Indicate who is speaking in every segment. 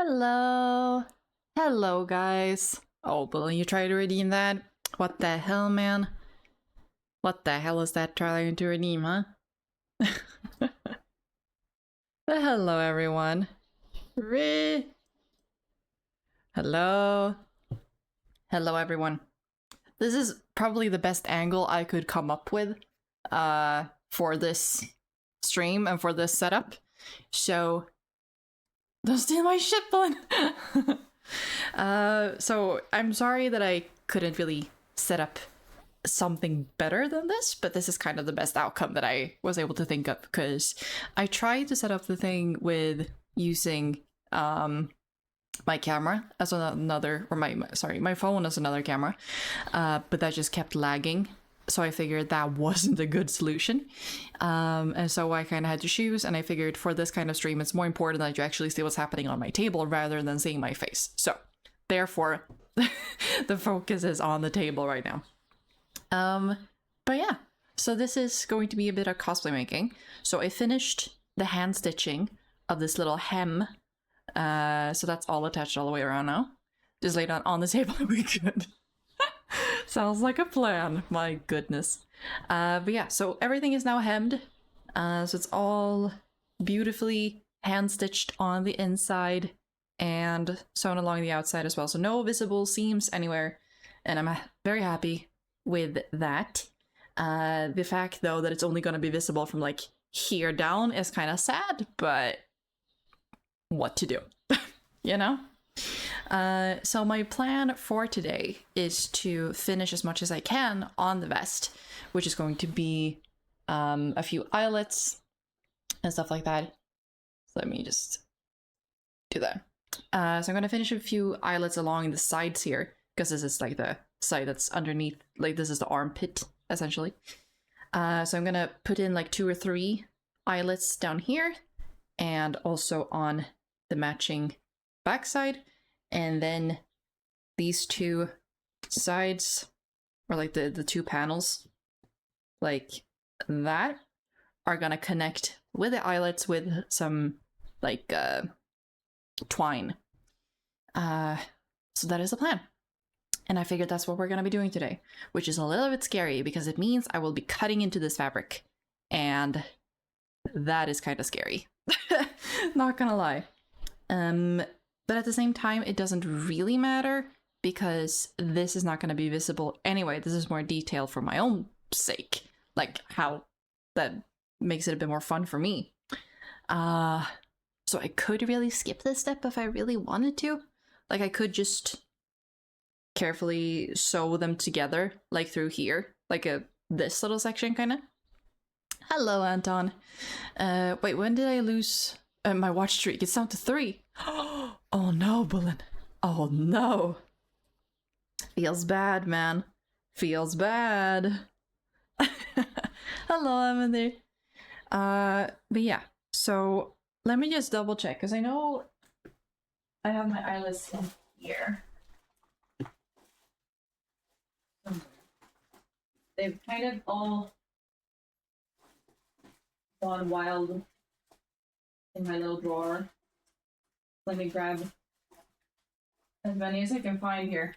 Speaker 1: Hello. Hello, guys. Oh, will you try to redeem that? What the hell, man? What the hell is that trying to redeem, huh? Hello, everyone. Hello. Hello, everyone. This is probably the best angle I could come up with for this stream and for this setup. So, don't steal my shit, Blin! So I'm sorry that I couldn't really set up something better than this, but this is kind of the best outcome that I was able to think of, because I tried to set up the thing with using my camera as another, or my phone as another camera, but that just kept lagging. So I figured that wasn't a good solution. And so I kind of had to choose, and I figured for this kind of stream, it's more important that you actually see what's happening on my table rather than seeing my face. So therefore, the focus is on the table right now. But yeah, so this is going to be a bit of cosplay making. So I finished the hand stitching of this little hem. So that's all attached all the way around now. Just lay it on the table and we're good. Sounds like a plan, my goodness. But yeah, so everything is now hemmed. So it's all beautifully hand-stitched on the inside and sewn along the outside as well. So no visible seams anywhere, and I'm very happy with that. The fact, though, that it's only going to be visible from like here down is kind of sad, but what to do, you know? So my plan for today is to finish as much as I can on the vest, which is going to be a few eyelets and stuff like that. So let me just do that. So I'm going to finish a few eyelets along the sides here, because this is like the side that's underneath, like this is the armpit, essentially. So I'm going to put in like 2 or 3 eyelets down here, and also on the matching backside. And then these 2 sides, or like the 2 panels, like that, are gonna connect with the eyelets with some like twine. So that is the plan. And I figured that's what we're gonna be doing today, which is a little bit scary because it means I will be cutting into this fabric, and that is kind of scary. Not gonna lie. But at the same time, it doesn't really matter because this is not going to be visible anyway. This is more detail for my own sake, like how that makes it a bit more fun for me. So I could really skip this step if I really wanted to. Like I could just carefully sew them together, like through here, like this little section kind of. Hello, Anton. Wait, when did I lose my watch streak? It's down to 3. Oh no, Bullen. Oh no. Feels bad, man. Feels bad. Hello, Emily. But yeah, so let me just double check, because I know I have my eyelets in here. They've kind of all gone wild in my little drawer. Let me grab as many as I can find here.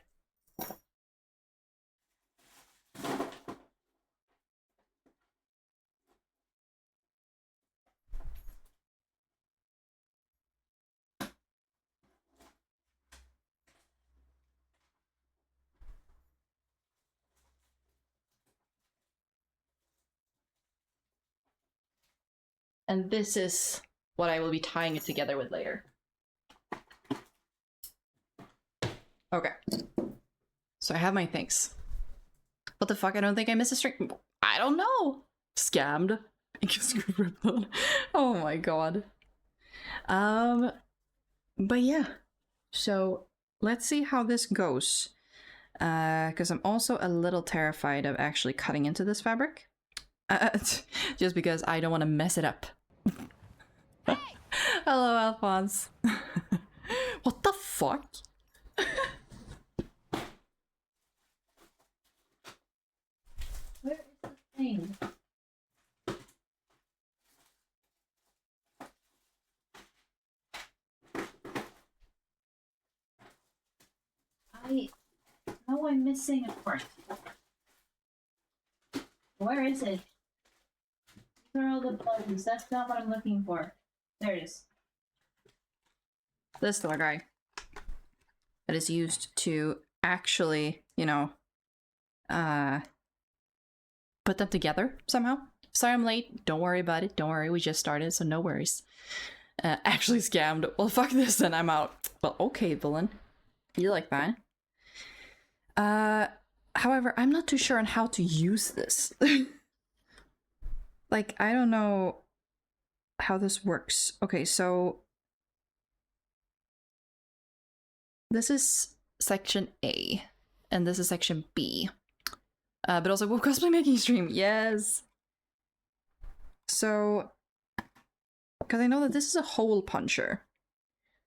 Speaker 1: And this is what I will be tying it together with later. Okay. So I have my things. What the fuck? I don't think I missed a string. I don't know. Scammed. Oh my god. But yeah. So let's see how this goes. Because I'm also a little terrified of actually cutting into this fabric. Just because I don't want to mess it up. Hey! Hello, Alphonse. What the fuck? Where is the thing? I missing a part? Where is it? Where are all the buttons? That's not what I'm looking for. There it is. This little guy that is used to actually, you know, put them together somehow. Sorry I'm late. Don't worry about it. Don't worry. We just started, so no worries. Actually scammed. Well, fuck this then. I'm out. Well, okay, villain. You like that. However, I'm not too sure on how to use this. Like, I don't know how this works. Okay, so this is section A, and this is section B. But also, we'll cosplay making stream. Yes. So, because I know that this is a hole puncher,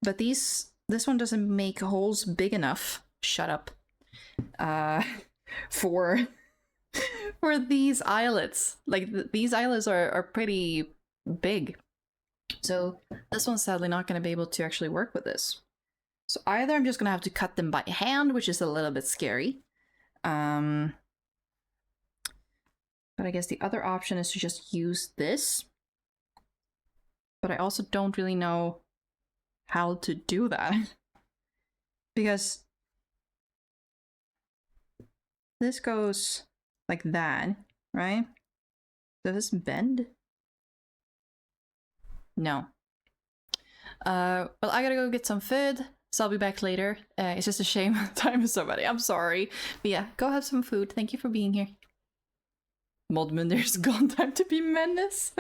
Speaker 1: but this one doesn't make holes big enough. Shut up. For these eyelets. Like, these eyelets are pretty big. So this one's sadly not going to be able to actually work with this. So either I'm just going to have to cut them by hand, which is a little bit scary. But I guess the other option is to just use this. But I also don't really know how to do that. Because this goes like that, right? Does this bend? No. Well, I gotta go get some food, so I'll be back later. It's just a shame time is so many. I'm sorry. But yeah, go have some food. Thank you for being here. Modman, there's gone time to be menace.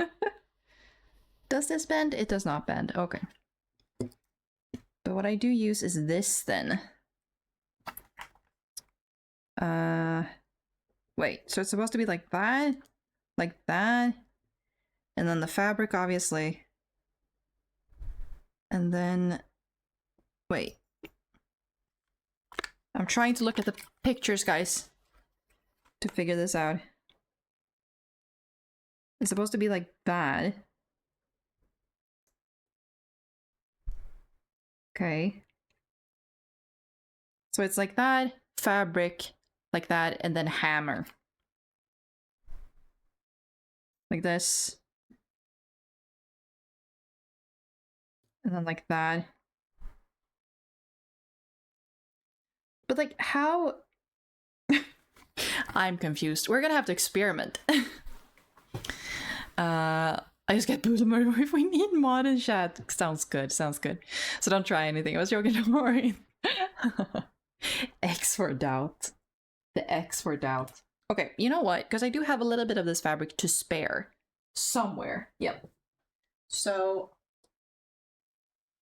Speaker 1: Does this bend? It does not bend. Okay. But what I do use is this then. Wait, so it's supposed to be like that? Like that? And then the fabric, obviously. And then... Wait. I'm trying to look at the pictures, guys, to figure this out. It's supposed to be like that. Okay. So it's like that, fabric, like that, and then hammer. Like this. And then like that. But like, how... I'm confused. We're gonna have to experiment. I just get booted if we need mod in chat. Sounds good, sounds good. So don't try anything. I was joking, don't worry. X for doubt. The X for doubt. Okay, you know what? Because I do have a little bit of this fabric to spare. Somewhere. Yep. So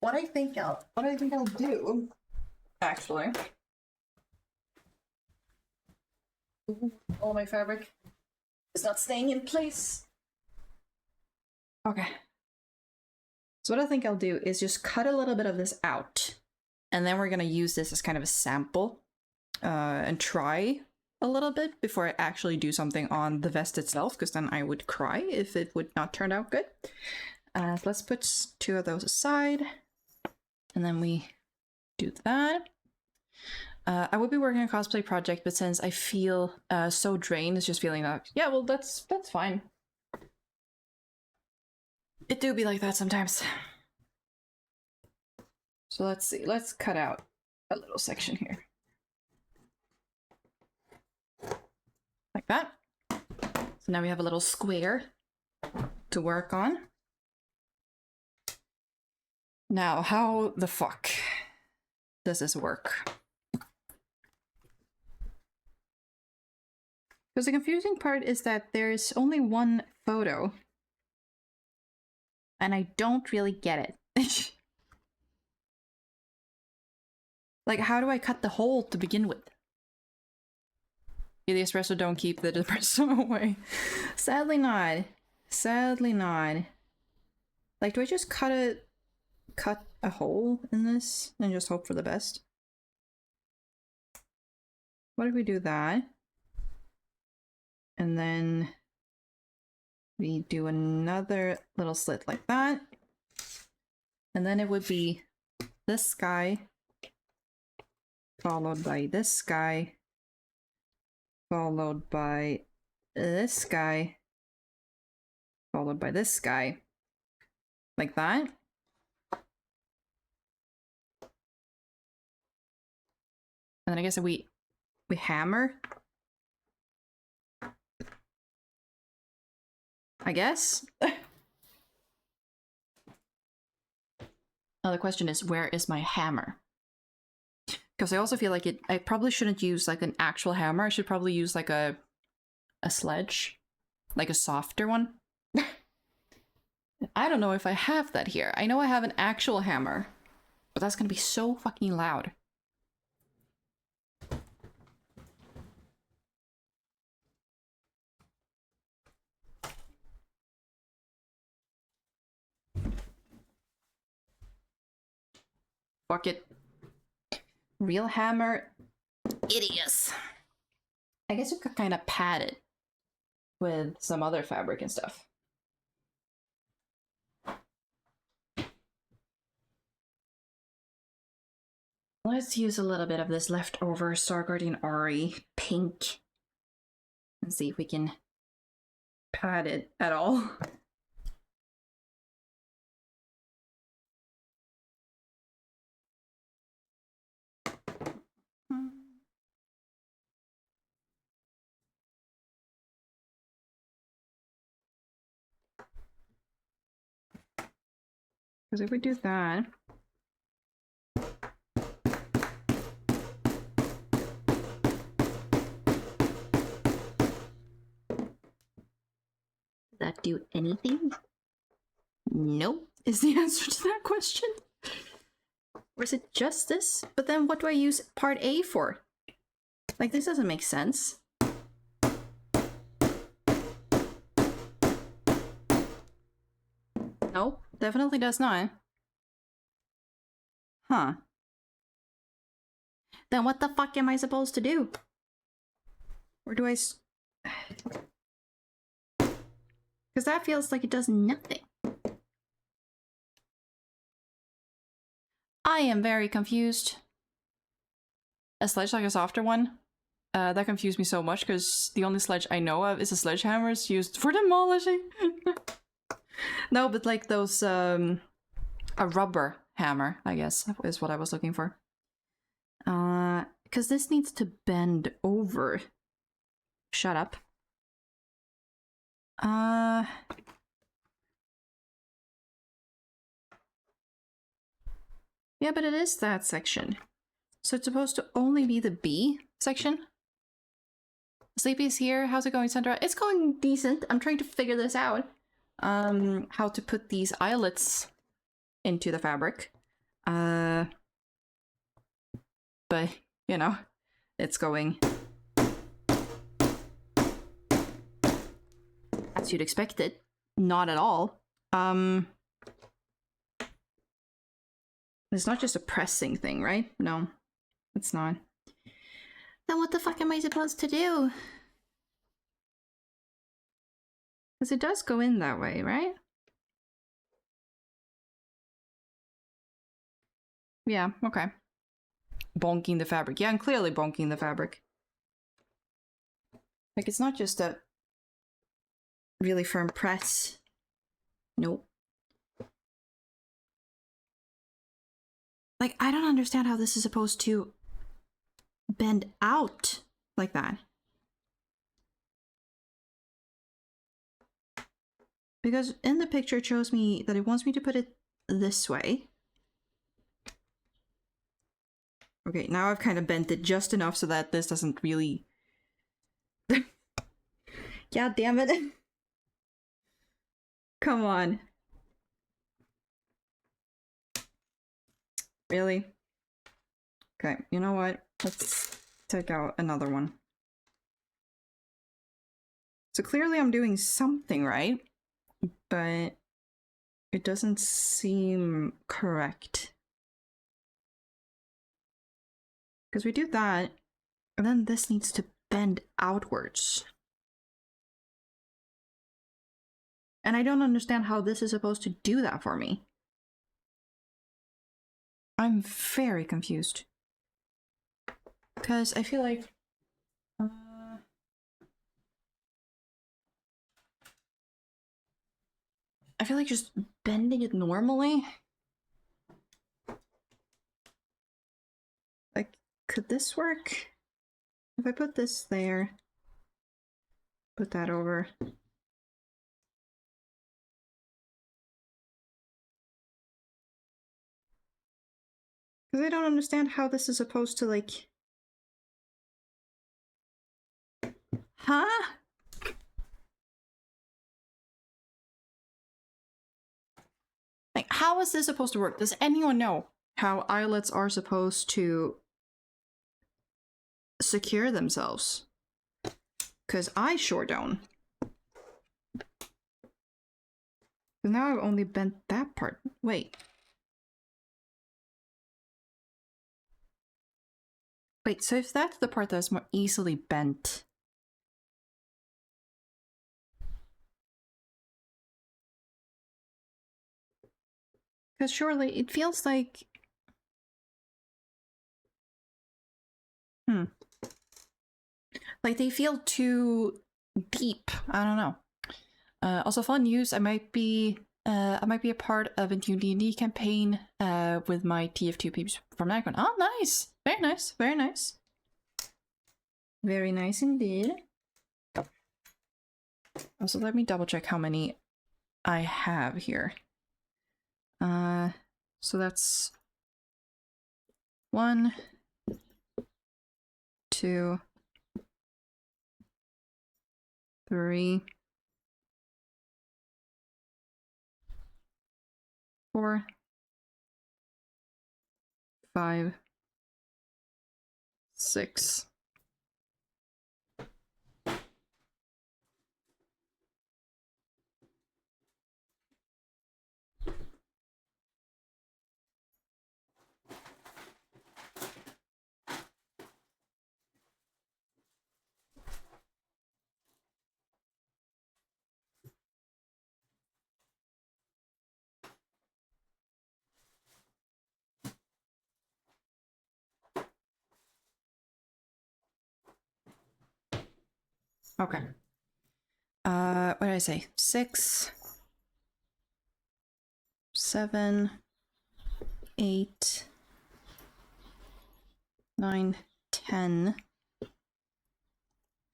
Speaker 1: what I think I'll do, actually. All my fabric is not staying in place. Okay. So what I think I'll do is just cut a little bit of this out. And then we're gonna use this as kind of a sample. And try a little bit before I actually do something on the vest itself, because then I would cry if it would not turn out good. So let's put 2 of those aside. And then we do that. I would be working on a cosplay project, but since I feel so drained, it's just feeling that, yeah, well, that's fine. It do be like that sometimes. So let's see, let's cut out a little section here. Like that. So now we have a little square to work on. Now, how the fuck does this work? Because the confusing part is that there's only one photo. And I don't really get it. Like, how do I cut the hole to begin with? Yeah, the espresso don't keep the espresso away. Sadly not. Sadly not. Like, do I just cut a hole in this and just hope for the best? What if we do that? And then we do another little slit like that. And then it would be this guy followed by this guy followed by this guy, followed by this guy. Like that. And then I guess we hammer. I guess. Now the question is, where is my hammer? Because I also feel like I probably shouldn't use like an actual hammer. I should probably use like a sledge, like a softer one. I don't know if I have that here. I know I have an actual hammer, but that's gonna be so fucking loud. Fuck it. Real hammer. Idiots. I guess we could kind of pad it with some other fabric and stuff. Let's use a little bit of this leftover Star Guardian Ari pink and see if we can pad it at all. Because if we do that, does that do anything? Nope, is the answer to that question. Or is it just this? But then what do I use part A for? Like, this doesn't make sense. Nope, definitely does not. Huh. Then what the fuck am I supposed to do? Or do I... Because that feels like it does nothing. I am very confused. A sledge like a softer one? That confused me so much because the only sledge I know of is a sledgehammer used for demolishing. No, but like those, a rubber hammer, I guess, is what I was looking for. Because this needs to bend over. Shut up. Yeah, but it is that section. So it's supposed to only be the B section. Sleepy's here. How's it going, Sandra? It's going decent. I'm trying to figure this out. How to put these eyelets into the fabric. But, you know, it's going as you'd expect it. Not at all. It's not just a pressing thing, right? No, it's not. Then what the fuck am I supposed to do? Because it does go in that way, right? Yeah, okay. Bonking the fabric. Yeah, I'm clearly bonking the fabric. Like, it's not just a really firm press. Nope. Like, I don't understand how this is supposed to bend out like that. Because in the picture it shows me that it wants me to put it this way. Okay, now I've kind of bent it just enough so that this doesn't really... God damn it. Come on. Really? Okay, you know what? Let's take out another one. So clearly I'm doing something right, but it doesn't seem correct. Because we do that, and then this needs to bend outwards. And I don't understand how this is supposed to do that for me. I'm very confused. Because I feel like... I feel like just bending it normally. Like, could this work? If I put this there, put that over. Because I don't understand how this is supposed to, like... Huh? Like, how is this supposed to work? Does anyone know how eyelets are supposed to secure themselves? Because I sure don't. Now I've only bent that part. Wait. Wait, so if that's the part that's more easily bent... Because surely it feels like... Like they feel too deep. I don't know. Also, fun news. I might be a part of a new D&D campaign with my TF2 peeps from Nikon. Oh, nice! Very nice. Very nice. Very nice indeed. Also, let me double check how many I have here. So that's 1, 2, 3, 4, 5, 6. Okay. What did I say? 6, 7, 8, 9, 10,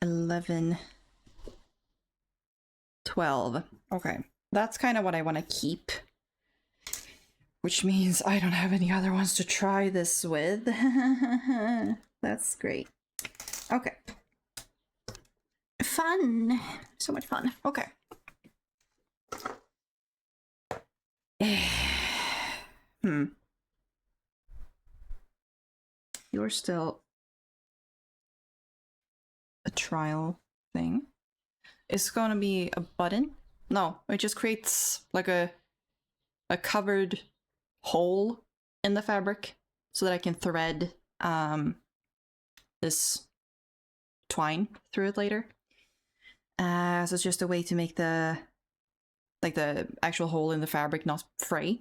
Speaker 1: 11, 12. Okay. That's kind of what I want to keep. Which means I don't have any other ones to try this with. That's great. Okay. Fun. So much fun. Okay. You're still a trial thing. It's gonna be a button. No, it just creates like a covered hole in the fabric so that I can thread this twine through it later. So it's just a way to make the actual hole in the fabric not fray.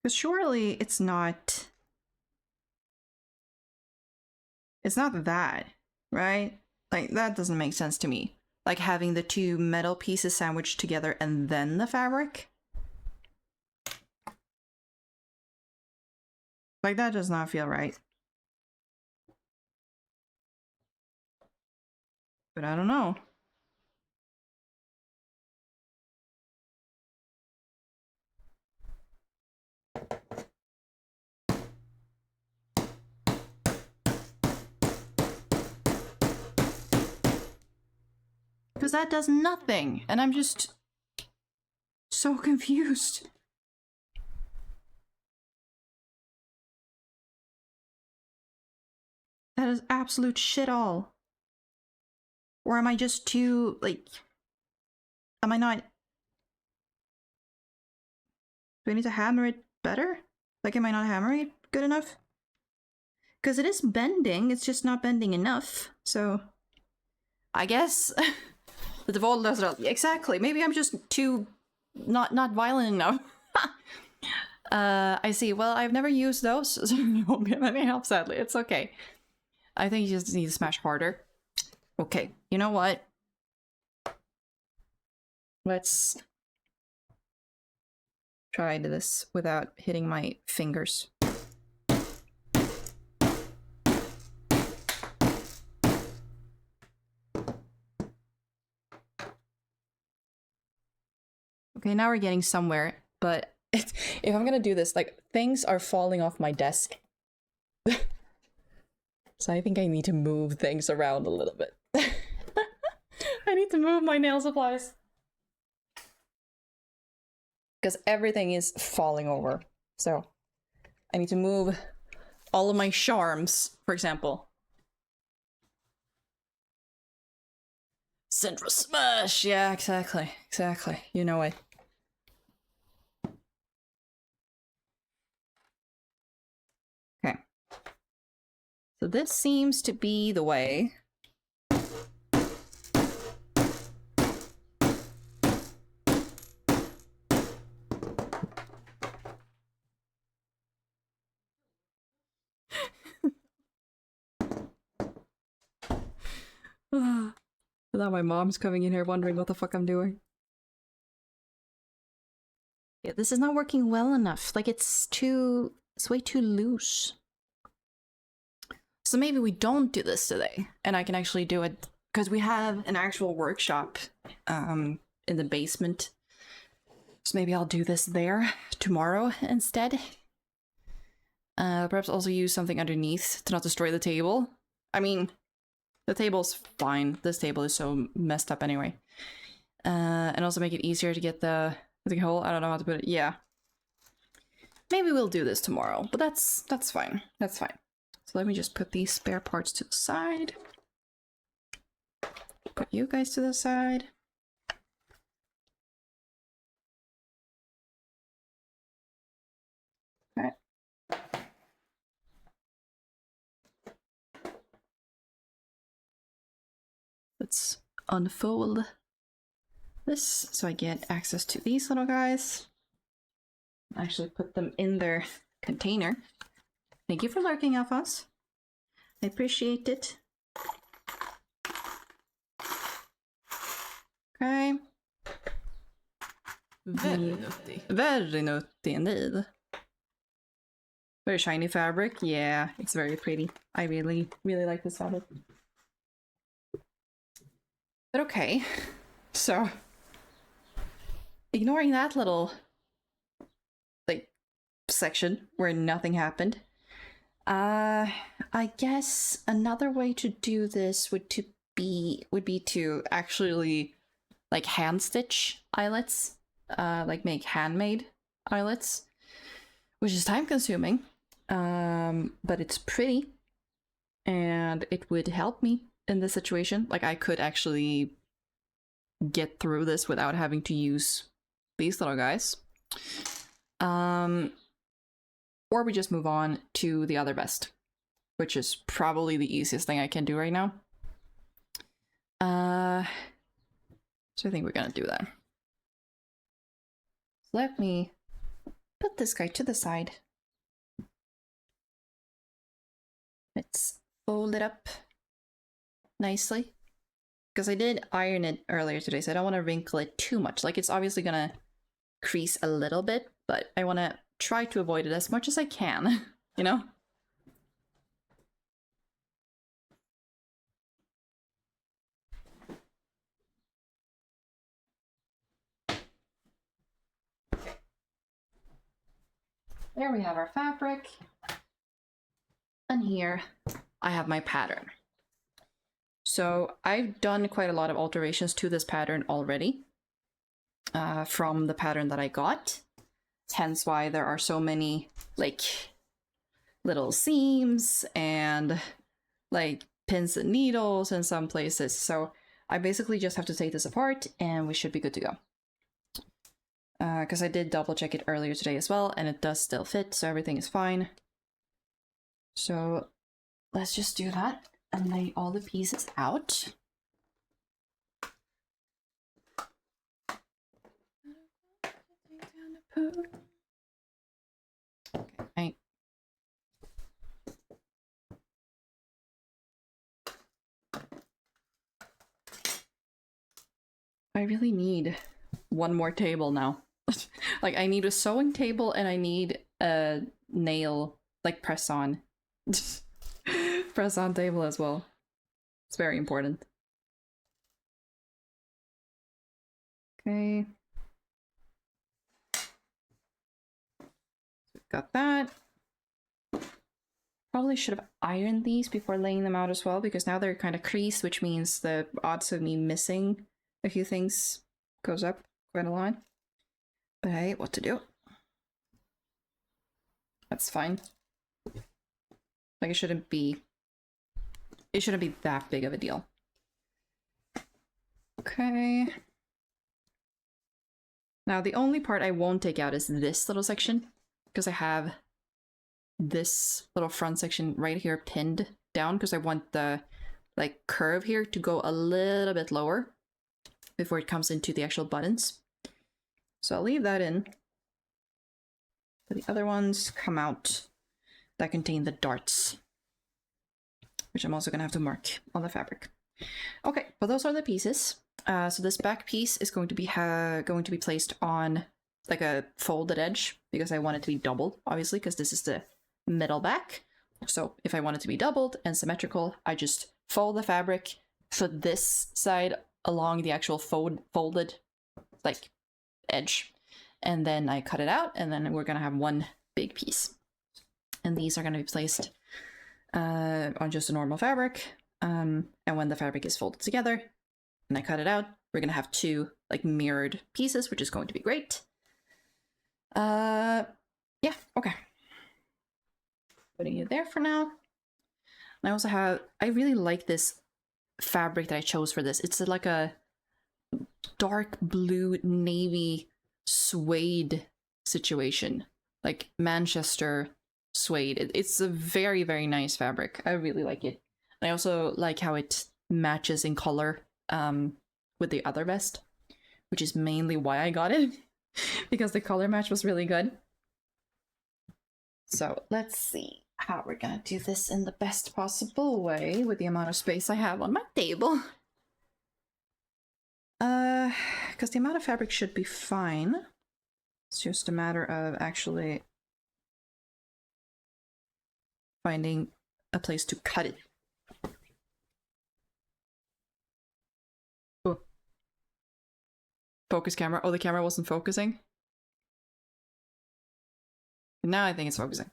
Speaker 1: Because surely it's not that, right? Like, that doesn't make sense to me. Like, having the two metal pieces sandwiched together and then the fabric? Like, that does not feel right. But I don't know. Because that does nothing, and I'm just so confused. That is absolute shit all. Or am I just too, like... Am I not... Do I need to hammer it better? Like, am I not hammering it good enough? Because it is bending, it's just not bending enough, so... I guess... the default does it. Exactly, maybe I'm just too... not violent enough. I see. Well, I've never used those, so you won't get any help, sadly. It's okay. I think you just need to smash harder. Okay, you know what? Let's try this without hitting my fingers. Okay, now we're getting somewhere, but if I'm gonna do this, like, things are falling off my desk. So I think I need to move things around a little bit. I need to move my nail supplies. Because everything is falling over. So I need to move all of my charms, for example. Central smash! Yeah, exactly. Exactly. You know it. Okay. So this seems to be the way. Now my mom's coming in here wondering what the fuck I'm doing. Yeah, this is not working well enough. Like, it's way too loose. So maybe we don't do this today, and I can actually do it, because we have an actual workshop in the basement. So maybe I'll do this there tomorrow instead. Perhaps also use something underneath to not destroy the table. I mean, the table's fine. This table is so messed up anyway. And also make it easier to get the hole. I don't know how to put it. Yeah. Maybe we'll do this tomorrow, but that's fine. That's fine. So let me just put these spare parts to the side. Put you guys to the side. Okay. Let's unfold this so I get access to these little guys. Actually put them in their container. Thank you for lurking, Alphonse. I appreciate it. Okay.
Speaker 2: Very nutty.
Speaker 1: Very nutty indeed. Very shiny fabric. Yeah, it's very pretty. I really like this fabric. But okay, so ignoring that little like section where nothing happened, I guess another way to do this would be to actually like hand stitch eyelets, like make handmade eyelets, which is time consuming, but it's pretty and it would help me in this situation. Like, I could actually get through this without having to use these little guys. Or we just move on to the other best, which is probably the easiest thing I can do right now. So I think we're gonna do that. Let me put this guy to the side. Let's fold it up nicely. Because I did iron it earlier today, so I don't want to wrinkle it too much. Like, it's obviously gonna crease a little bit, but I want to try to avoid it as much as I can, you know? There we have our fabric. And here I have my pattern. So I've done quite a lot of alterations to this pattern already from the pattern that I got. Hence why there are so many like little seams and like pins and needles in some places. So I basically just have to take this apart and we should be good to go. Because I did double check it earlier today as well, and it does still fit, so everything is fine. So let's just do that and lay all the pieces out. Okay, I really need one more table now. Like, I need a sewing table and I need a nail, like, press-on. Press-on table as well. It's very important. Okay. We've got that. Probably should have ironed these before laying them out as well, because now they're kind of creased, which means the odds of me missing a few things goes up quite a lot. But hey, what to do? That's fine. Like, it shouldn't be that big of a deal. Okay. Now, the only part I won't take out is this little section, because I have this little front section right here pinned down, because I want the, like, curve here to go a little bit lower before it comes into the actual buttons. So I'll leave that in. But the other ones come out that contain the darts, which I'm also going to have to mark on the fabric. Okay, but those are the pieces. So this back piece is going to be placed on like a folded edge, because I want it to be doubled, obviously, because this is the middle back. So if I want it to be doubled and symmetrical, I just fold the fabric, put this side along the actual folded like edge, and then I cut it out, and then we're gonna have one big piece. And these are gonna be placed on just a normal fabric. And when the fabric is folded together and I cut it out, we're gonna have two like mirrored pieces, which is going to be great. Yeah, okay. Putting it there for now. And I also have, I really like this fabric that I chose for this. It's like a dark blue navy suede situation, like Manchester suede. It's a very, very nice fabric. I really like it. I also like how it matches in color with the other vest, which is mainly why I got it, because the color match was really good. So let's see how we're gonna do this in the best possible way with the amount of space I have on my table. Because the amount of fabric should be fine. It's just a matter of actually finding a place to cut it. Oh. Focus camera. Oh, the camera wasn't focusing. Now I think it's focusing.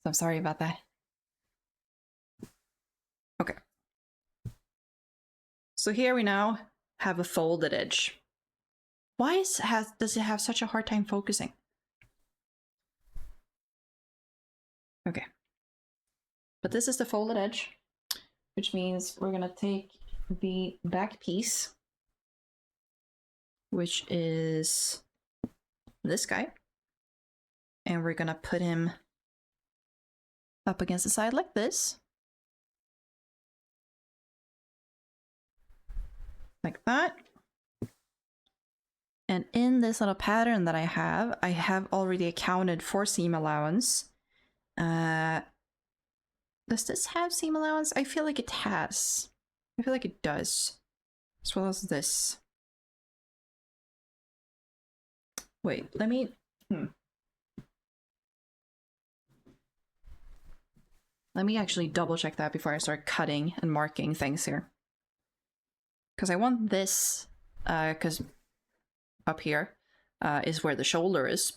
Speaker 1: So I'm sorry about that. Okay. So here we now have a folded edge. Why does it have such a hard time focusing? Okay. But this is the folded edge, which means we're gonna take the back piece, which is this guy, and we're gonna put him up against the side like this. Like that. And in this little pattern that I have already accounted for seam allowance. Does this have seam allowance? I feel like it has. I feel like it does. As well as this. Wait, let me... Let me actually double check that before I start cutting and marking things here. Because I want this, because up here is where the shoulder is.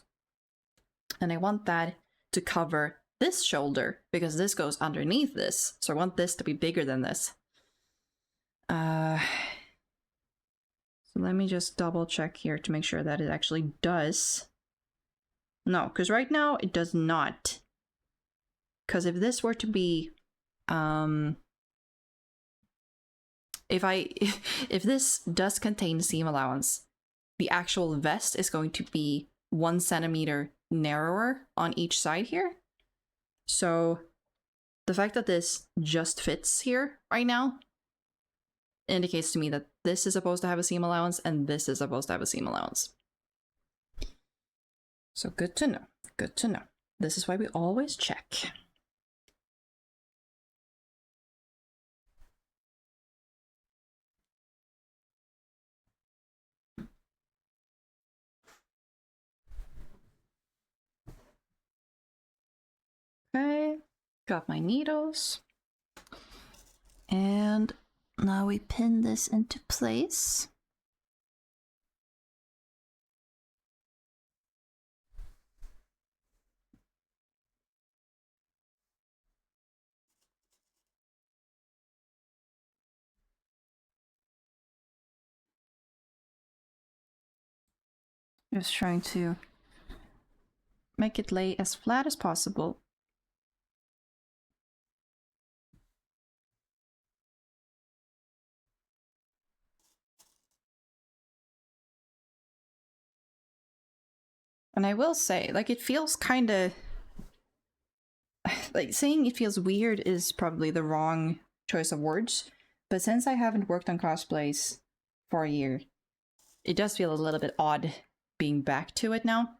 Speaker 1: And I want that to cover this shoulder, because this goes underneath this. So I want this to be bigger than this. So let me just double check here to make sure that it actually does. No, because right now it does not. Because if this were to be, if this does contain seam allowance, the actual vest is going to be 1 centimeter narrower on each side here. So the fact that this just fits here right now indicates to me that this is supposed to have a seam allowance and this is supposed to have a seam allowance. So good to know. Good to know. This is why we always check. Okay, got my needles. And now we pin this into place. Just trying to make it lay as flat as possible. And I will say, like, it feels kind of... like, saying it feels weird is probably the wrong choice of words. But since I haven't worked on cosplays for a year, it does feel a little bit odd being back to it now.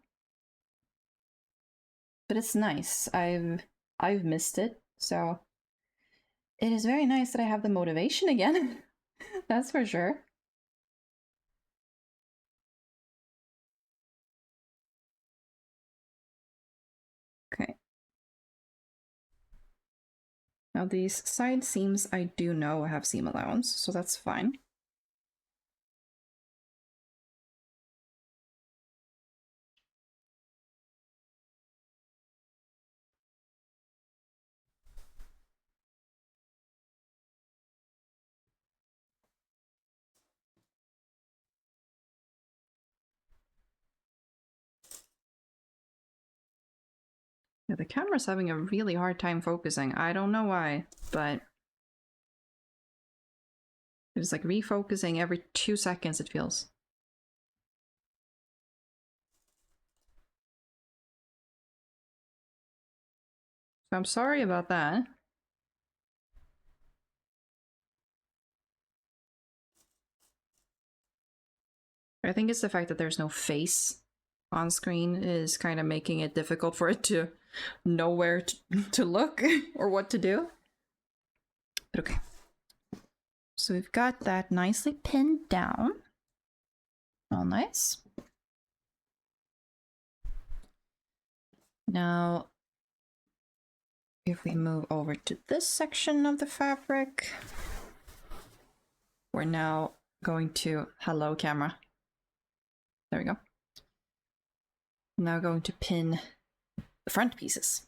Speaker 1: But it's nice. I've missed it, so it is very nice that I have the motivation again. That's for sure. Okay. Now these side seams I do know have seam allowance, so that's fine. Yeah, the camera's having a really hard time focusing. I don't know why, but it's like refocusing every 2 seconds, it feels. So I'm sorry about that. I think it's the fact that there's no face on screen is kind of making it difficult for it to know where to look or what to do. But okay. So we've got that nicely pinned down. All nice. Now, if we move over to this section of the fabric, we're now going to... hello, camera. There we go. Now going to pin the front pieces.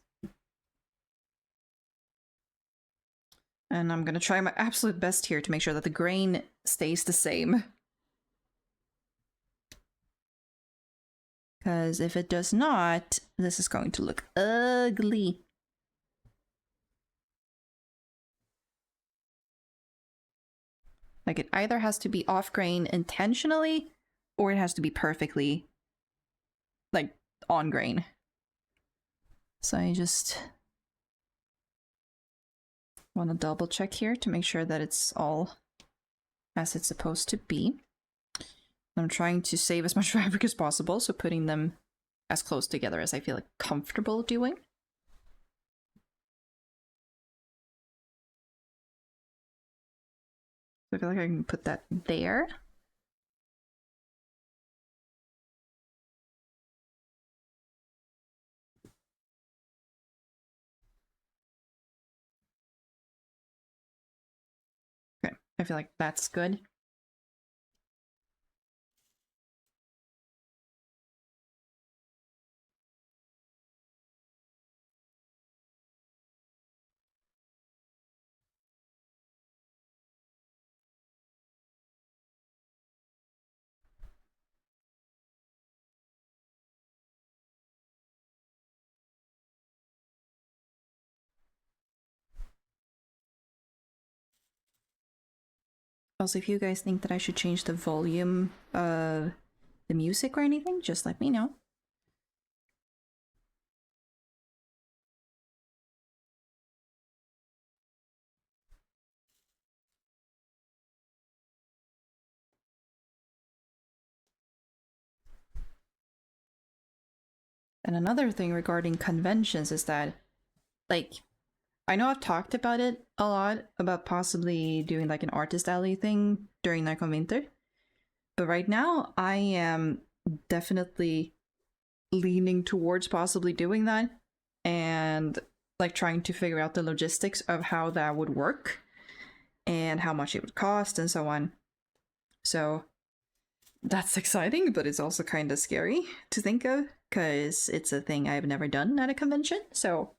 Speaker 1: And I'm gonna try my absolute best here to make sure that the grain stays the same. Because if it does not, this is going to look ugly. Like, it either has to be off grain intentionally, or it has to be perfectly, like, on grain. So I just want to double check here to make sure that it's all as it's supposed to be. I'm trying to save as much fabric as possible, so putting them as close together as I feel like comfortable doing. So I feel like I can put that there. Okay, I feel like that's good. Also, if you guys think that I should change the volume of the music or anything, just let me know. And another thing regarding conventions is that, like, I know I've talked about it a lot, about possibly doing like an artist alley thing during Nikon Winter. But right now, I am definitely leaning towards possibly doing that. And like trying to figure out the logistics of how that would work and how much it would cost and so on. So that's exciting, but it's also kind of scary to think of because it's a thing I've never done at a convention. So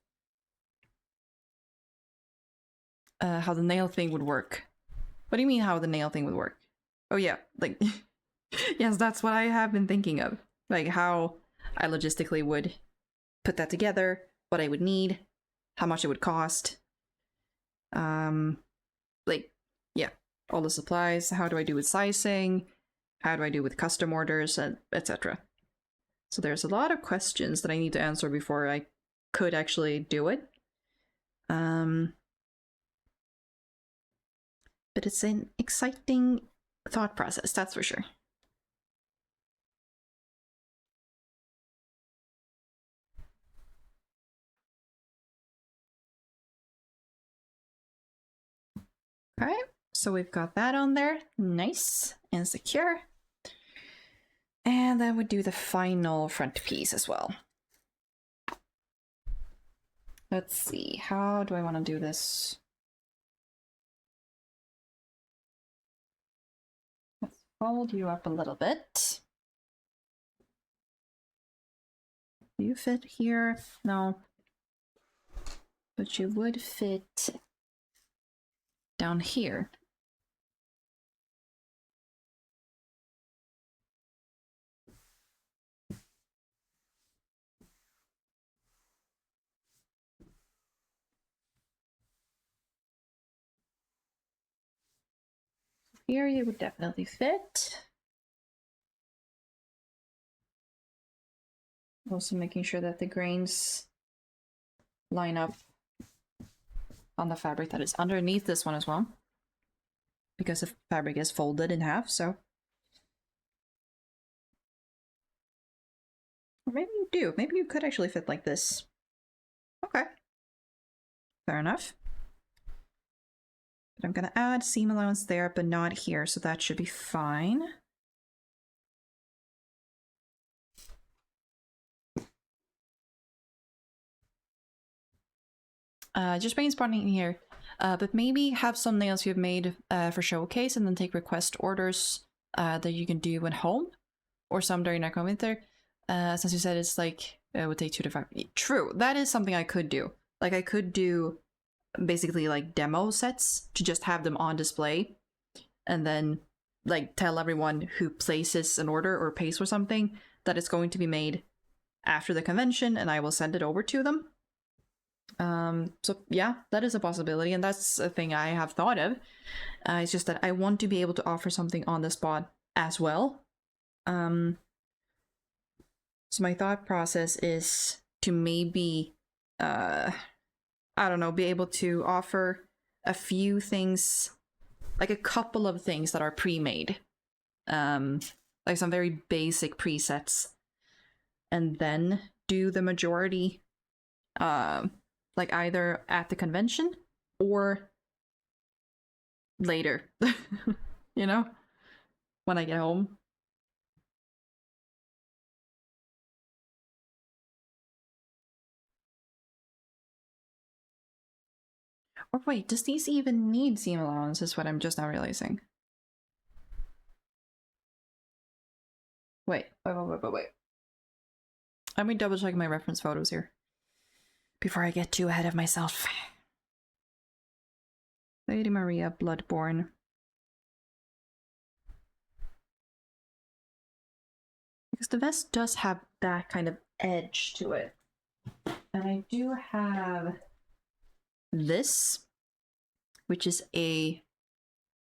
Speaker 1: how the nail thing would work. What do you mean how the nail thing would work? Oh yeah, like yes, that's what I have been thinking of. Like how I logistically would put that together, what I would need, how much it would cost. Like, yeah, all the supplies, how do I do with sizing, how do I do with custom orders, and etc. So there's a lot of questions that I need to answer before I could actually do it. But it's an exciting thought process, that's for sure. Okay, so we've got that on there. Nice and secure. And then we do the final front piece as well. Let's see, how do I want to do this? Let's fold you up a little bit. Do you fit here? No. But you would fit down here. Here you would definitely fit. Also making sure that the grains line up on the fabric that is underneath this one as well. Because the fabric is folded in half, so. Or maybe you do. Maybe you could actually fit like this. Okay. Fair enough. But I'm gonna add seam allowance there, but not here, so that should be fine. Just brainstorming here. But maybe have some nails you've made for showcase and then take request orders that you can do at home or some during Necromancer. Since you said it's like, it would take 2 to 5. True, that is something I could do. Like I could do basically like demo sets to just have them on display and then like tell everyone who places an order or pays for something that it's going to be made after the convention and I will send it over to them. So yeah, that is a possibility, and that's a thing I have thought of. It's just that I want to be able to offer something on the spot as well. So my thought process is to maybe, I don't know, be able to offer a few things, like a couple of things that are pre-made. Like some very basic presets. And then do the majority, like either at the convention or later, you know, when I get home. Or wait, does these even need seam allowance is what I'm just now realizing. Wait. Let me double check my reference photos here before I get too ahead of myself. Lady Maria Bloodborne. Because the vest does have that kind of edge to it. And I do have this, which is a,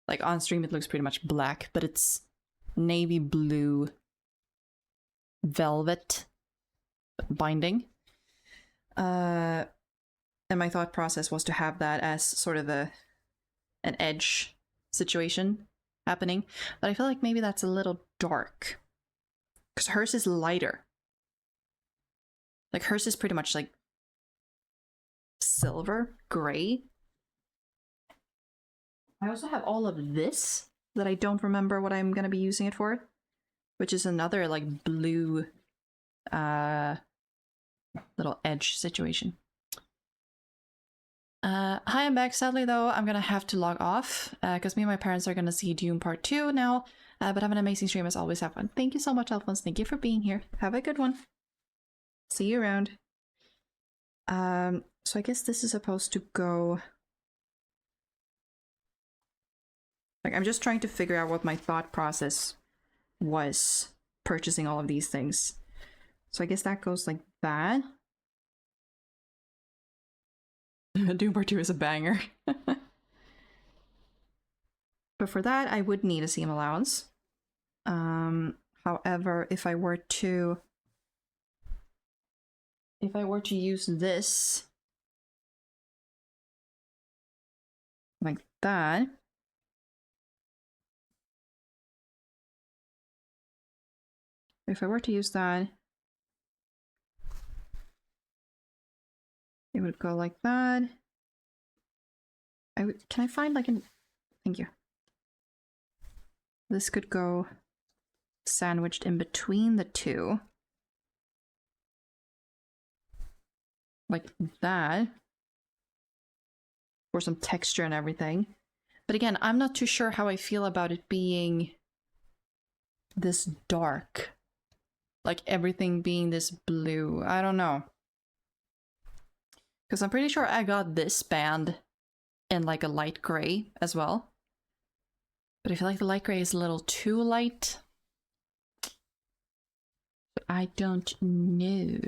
Speaker 1: like on stream it looks pretty much black, but it's navy blue velvet binding. And my thought process was to have that as sort of an edge situation happening, but I feel like maybe that's a little dark because hers is lighter. Like hers is pretty much like silver gray. I also have all of this that I don't remember what I'm gonna be using it for, which is another like blue little edge situation. Hi, I'm back. Sadly, though, I'm gonna have to log off because me and my parents are gonna see Dune Part 2 now. But have an amazing stream as always. Have fun. Thank you so much, Alphonse. Thank you for being here. Have a good one. See you around. So I guess this is supposed to go... Like, I'm just trying to figure out what my thought process was purchasing all of these things. So I guess that goes like that. Doom Part 2 is a banger. But for that, I would need a seam allowance. However, if I were to use this like that, if I were to use that, it would go like that. Can I find like an... Thank you. This could go sandwiched in between the two. Like that. For some texture and everything. But again, I'm not too sure how I feel about it being this dark. Like everything being this blue. I don't know. Because I'm pretty sure I got this band in like a light gray as well. But I feel like the light gray is a little too light. But I don't know.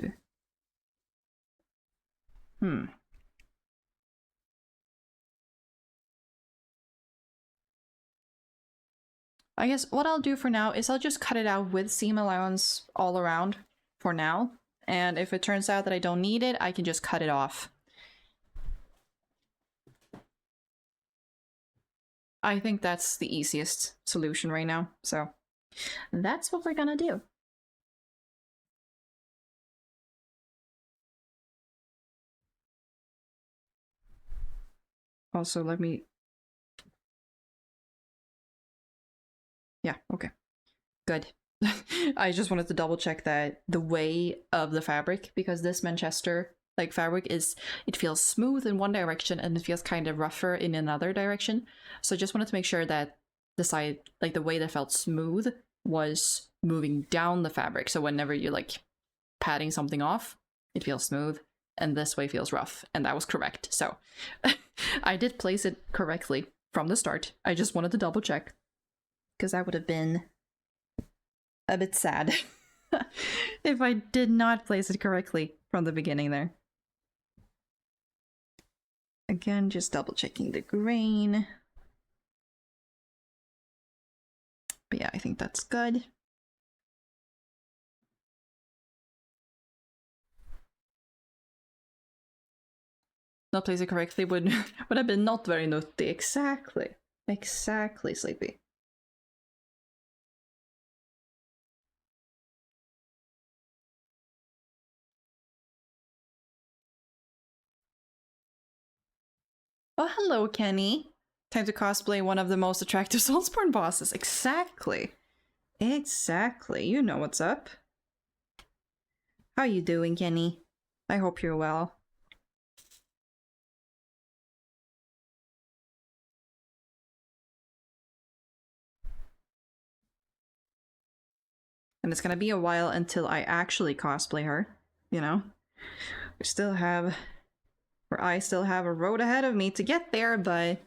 Speaker 1: I guess what I'll do for now is I'll just cut it out with seam allowance all around for now. And if it turns out that I don't need it, I can just cut it off. I think that's the easiest solution right now. So that's what we're gonna do. Also, let me... Yeah, okay. Good. I just wanted to double check that the way of the fabric, because this Manchester like fabric is, it feels smooth in one direction and it feels kind of rougher in another direction. So I just wanted to make sure that the side, like the way that felt smooth was moving down the fabric. So whenever you're like patting something off, it feels smooth, and this way feels rough, and that was correct. So I did place it correctly from the start. I just wanted to double check, because that would have been a bit sad if I did not place it correctly from the beginning there. Again, just double checking the grain. But yeah, I think that's good. Not place it correctly would have been not very nutty. Exactly. Exactly, Sleepy. Oh, hello, Kenny. Time to cosplay one of the most attractive Soulsborne bosses. Exactly. Exactly. You know what's up. How you doing, Kenny? I hope you're well. And it's gonna be a while until I actually cosplay her, you know? I still have a road ahead of me to get there, but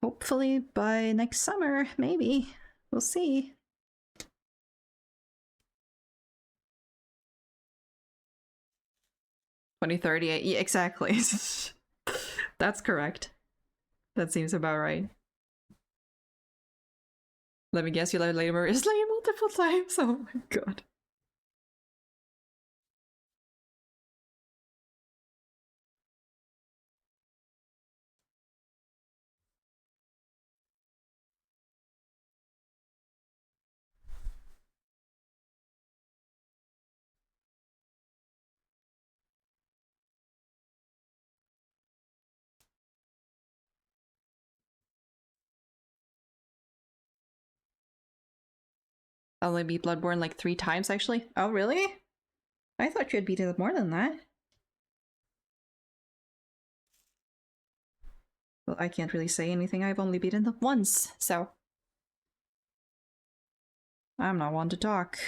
Speaker 1: hopefully by next summer, maybe. We'll see. $2038. Yeah, exactly. That's correct. That seems about right. Let me guess, you let labor is like multiple times. Oh my god. I'll only beat Bloodborne like 3 times actually. Oh really? I thought you had beaten it more than that. Well, I can't really say anything. I've only beaten them once, so I'm not one to talk.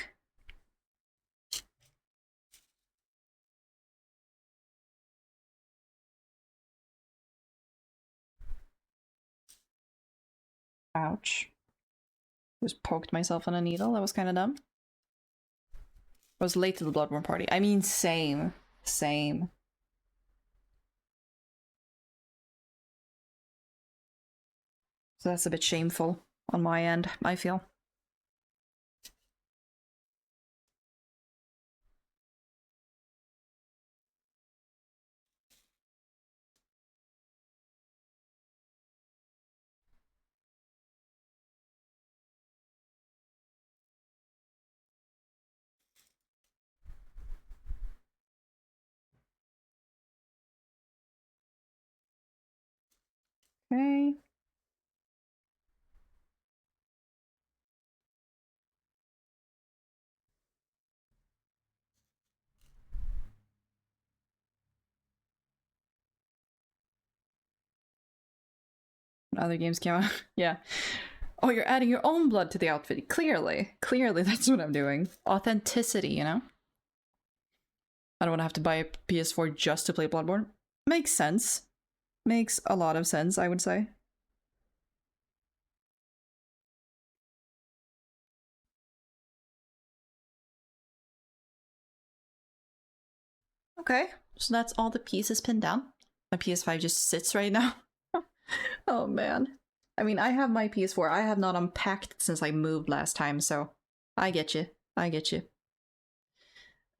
Speaker 1: Ouch. Just poked myself on a needle. That was kind of dumb. I was late to the Bloodborne party. I mean, same. Same. So that's a bit shameful on my end, I feel. Okay. Other games came out. Yeah. Oh, you're adding your own blood to the outfit. Clearly. Clearly, that's what I'm doing. Authenticity, you know? I don't want to have to buy a PS4 just to play Bloodborne. Makes sense. Makes a lot of sense, I would say. Okay, so that's all the pieces pinned down. My PS5 just sits right now. Oh man. I mean, I have my PS4. I have not unpacked since I moved last time, so I get you. I get you.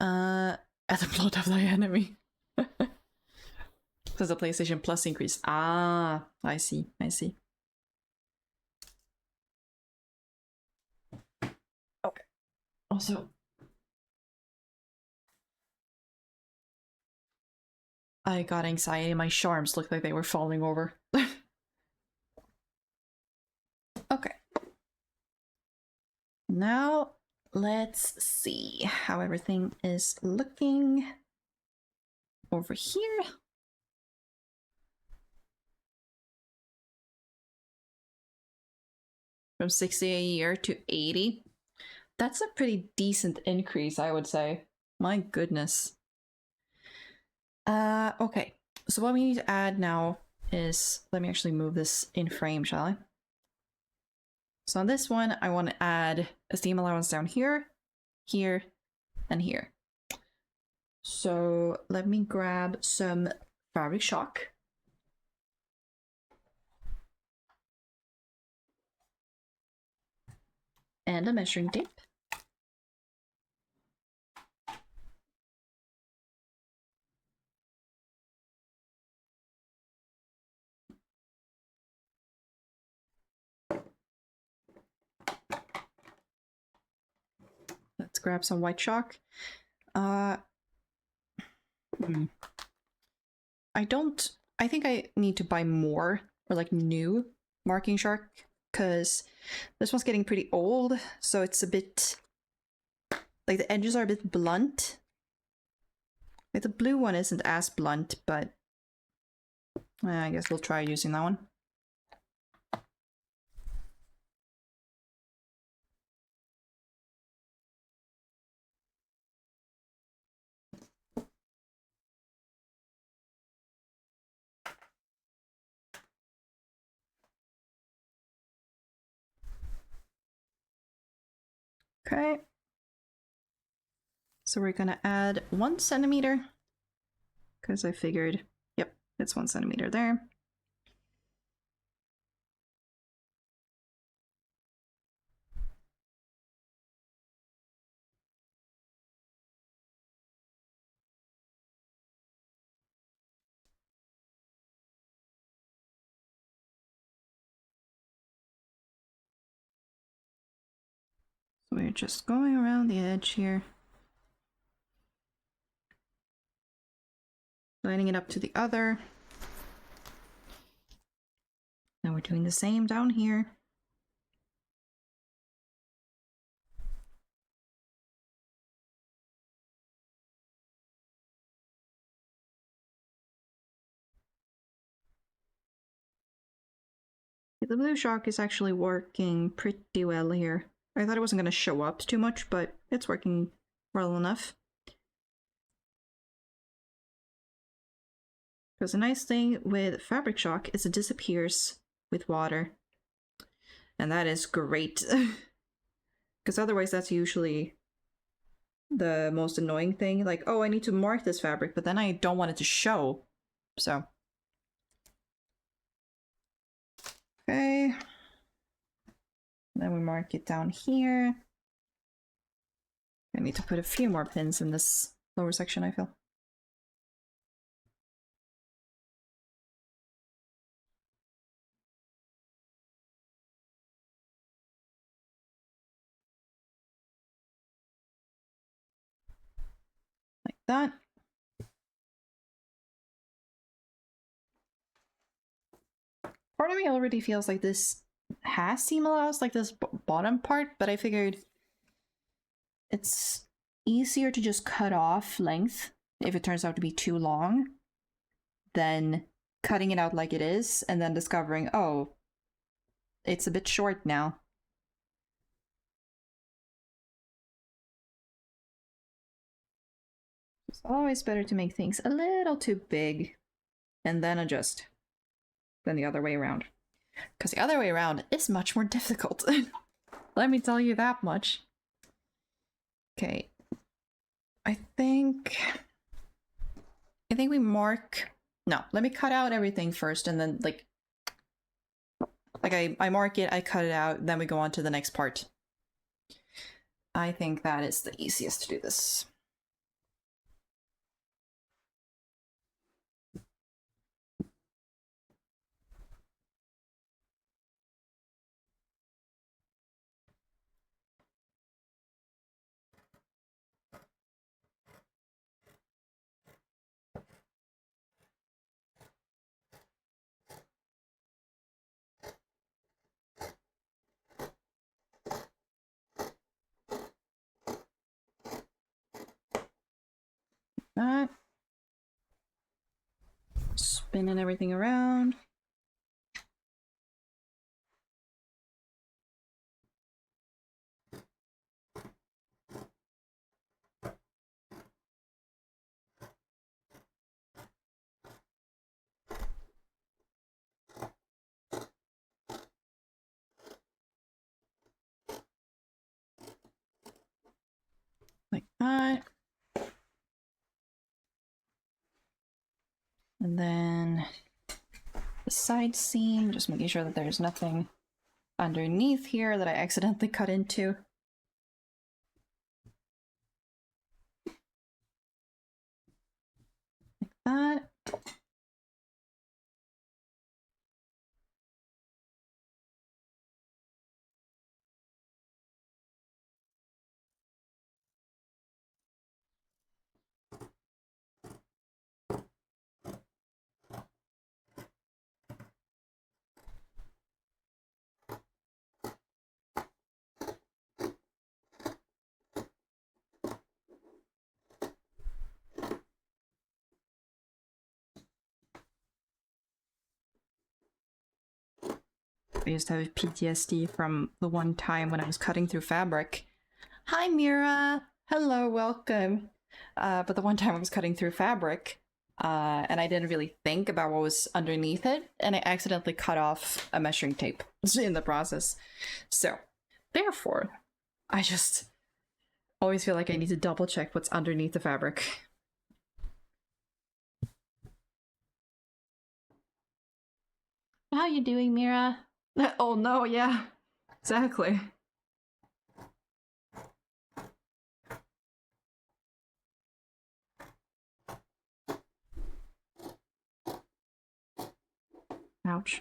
Speaker 1: At the blood of thy enemy. Does the PlayStation Plus increase? Ah, I see. I see. Okay. Also, I got anxiety. My charms looked like they were falling over. Okay. Now, let's see how everything is looking over here. From 60 a year to 80. That's a pretty decent increase, I would say. My goodness. Okay. So what we need to add now is, let me actually move this in frame, shall I? So on this one, I want to add a Steam allowance down here, here, and here. So let me grab some fabric shock. And a measuring tape. Let's grab some white chalk. I think I need to buy more, or like new marking chalk, because this one's getting pretty old, so it's a bit, like the edges are a bit blunt. Like the blue one isn't as blunt, but I guess we'll try using that one. Okay. So we're gonna add 1 centimeter, because I figured, yep, it's 1 centimeter there. So we're just going around the edge here. Lining it up to the other. Now we're doing the same down here. The blue chalk is actually working pretty well here. I thought it wasn't going to show up too much, but it's working well enough. Because the nice thing with fabric chalk is it disappears with water. And that is great. Because otherwise that's usually the most annoying thing. Like, oh, I need to mark this fabric, but then I don't want it to show. So. Okay. Then we mark it down here. I need to put a few more pins in this lower section, I feel. Like that. Part of me already feels like this has seam allows, like this bottom part, but I figured it's easier to just cut off length if it turns out to be too long than cutting it out like it is and then discovering, oh, it's a bit short now. It's always better to make things a little too big and then adjust than the other way around. Because the other way around is much more difficult. Let me tell you that much. Okay. I think we mark... No, let me cut out everything first and then like I mark it, I cut it out, then we go on to the next part. I think that is the easiest to do this. That. Spinning everything around. Like that. And then the side seam, just making sure that there's nothing underneath here that I accidentally cut into. Like that. I used to have PTSD from the one time when I was cutting through fabric. Hi, Mira! Hello, welcome! But the one time I was cutting through fabric, and I didn't really think about what was underneath it, and I accidentally cut off a measuring tape in the process. So, therefore, I just always feel like I need to double check what's underneath the fabric. How you doing, Mira? Oh no, yeah, exactly. Ouch.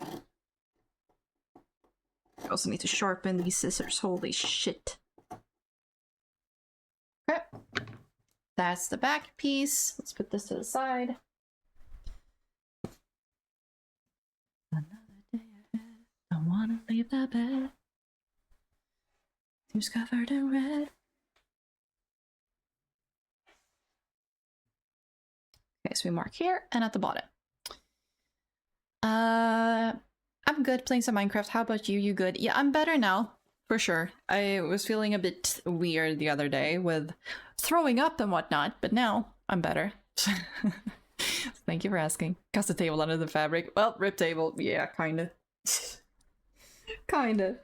Speaker 1: I also need to sharpen these scissors, holy shit. Okay. That's the back piece. Let's put this to the side. Another day ahead. I wanna leave the bed. Seems covered in red. Okay, so we mark here and at the bottom. I'm good playing some Minecraft. How about you? You good? Yeah, I'm better now. For sure. I was feeling a bit weird the other day with throwing up and whatnot, but now I'm better. Thank you for asking. Cast a table under the fabric. Well, rip table. Yeah, kinda. Kinda.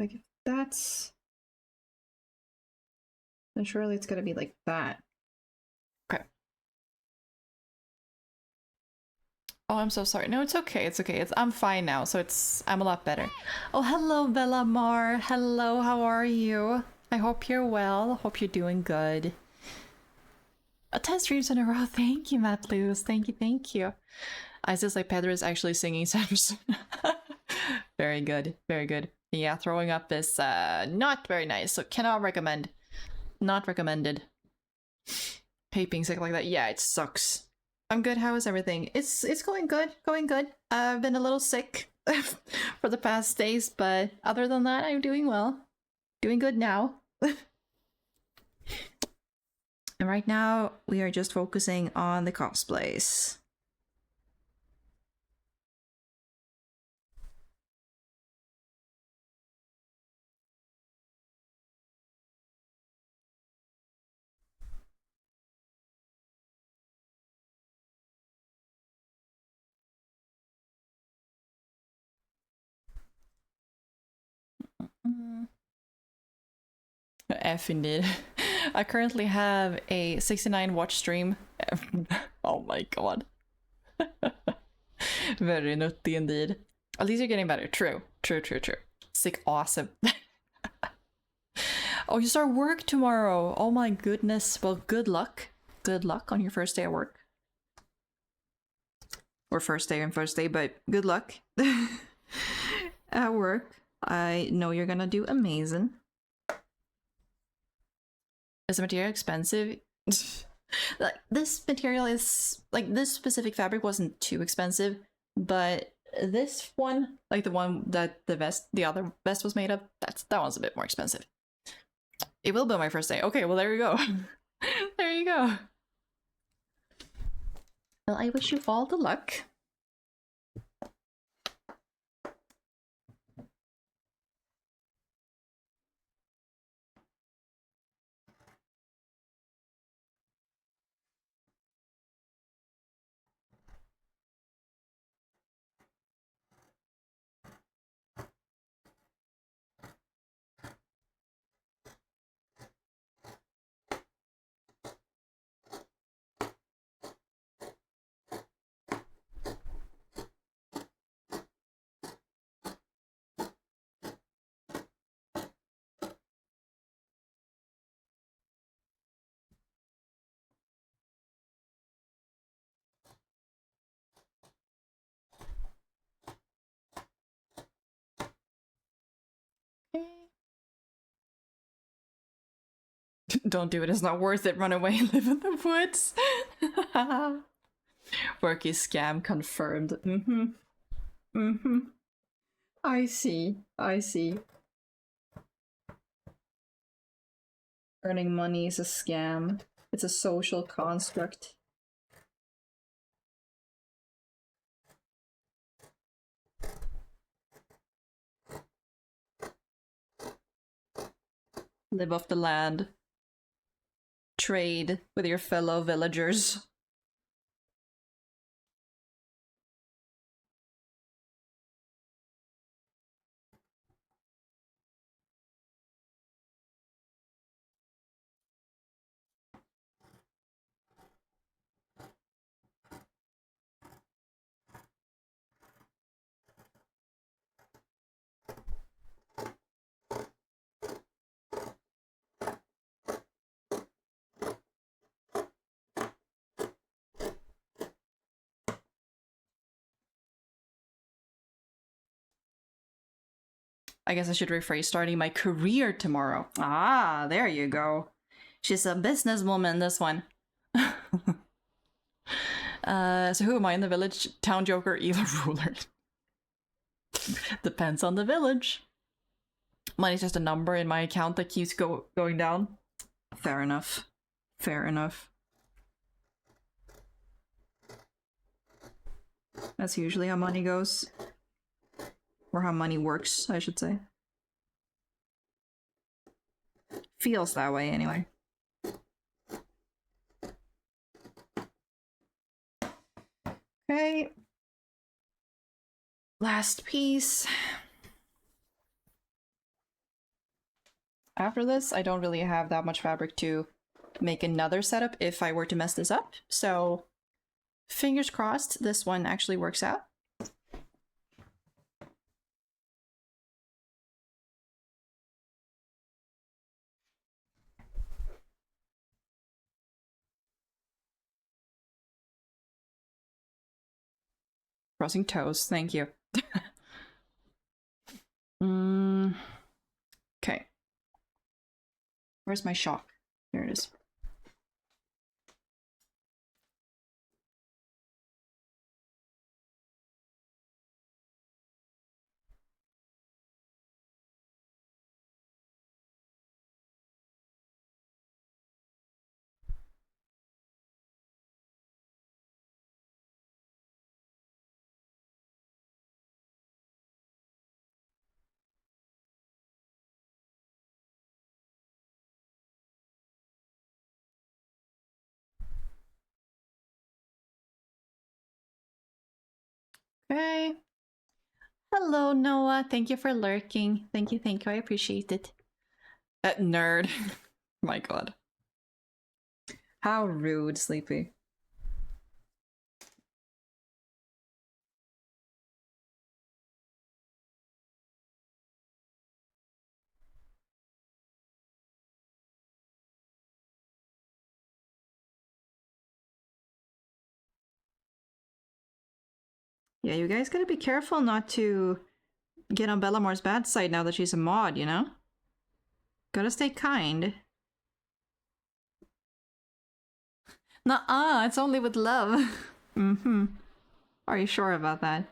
Speaker 1: Like, if that's... then surely it's gonna be like that. Okay. Oh, I'm so sorry. No, it's okay. It's okay. I'm fine now, so I'm a lot better. Oh, hello, Bella Mar. Hello, how are you? I hope you're well. Hope you're doing good. 10 streams in a row. Thank you, Matt Lewis. Thank you, thank you. I just like Pedro is actually singing Sanderson. Very good, very good. Yeah, throwing up is not very nice, so cannot recommend. Not recommended. Paping sick like that. Yeah, it sucks. I'm good. How is everything? It's going good. Going good. I've been a little sick for the past days, but other than that, I'm doing well. Doing good now. And right now, we are just focusing on the cosplays. F indeed. I currently have a 69 watch stream. Oh my god. Very nutty indeed. At least you're getting better. True. True, true, true. Sick, awesome. Oh, you start work tomorrow. Oh my goodness. Well, good luck. Good luck on your first day at work. Or first day, but good luck at work. I know you're gonna do amazing. Is the material expensive? Like, this material is like, this specific fabric wasn't too expensive, but this one, like the one that the other vest was made of, that one's a bit more expensive. It will be my first day. Okay, well, there you go. There you go. Well, I wish you all the luck. Don't do it, it's not worth it. Run away and live in the woods. Worky scam confirmed. Mm-hmm. Mm-hmm. I see. I see. Earning money is a scam. It's a social construct. Live off the land. Trade with your fellow villagers. I guess I should rephrase, starting my career tomorrow. Ah, there you go. She's a businesswoman, this one. So who am I in the village? Town joker, evil ruler. Depends on the village. Money's just a number in my account that keeps going down. Fair enough. Fair enough. That's usually how money goes. Or how money works, I should say. Feels that way, anyway. Okay. Last piece. After this, I don't really have that much fabric to make another setup if I were to mess this up. So, fingers crossed this one actually works out. Crossing toes, thank you. Okay. Where's my shock? Here it is. Okay. Hello, Noah. Thank you for lurking. Thank you, I appreciate it. That nerd. My god. How rude, Sleepy. Yeah, you guys gotta be careful not to get on Bellamore's bad side now that she's a mod, you know? Gotta stay kind. Nuh-uh, it's only with love. Mm-hmm. Are you sure about that?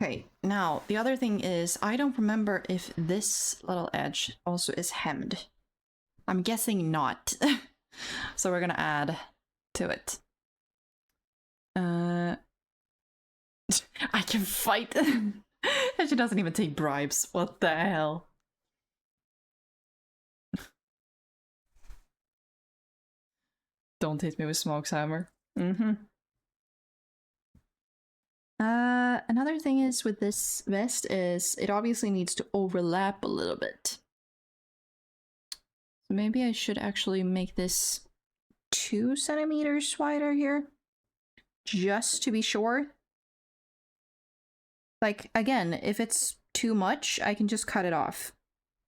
Speaker 1: Okay, now the other thing is I don't remember if this little edge also is hemmed. I'm guessing not. So we're gonna add to it. I can fight. And she doesn't even take bribes. What the hell? Don't hit me with Smoke's hammer. Mm-hmm. Another thing is with this vest is it obviously needs to overlap a little bit. So maybe I should actually make this 2 centimeters wider here. Just to be sure. Like, again, if it's too much, I can just cut it off.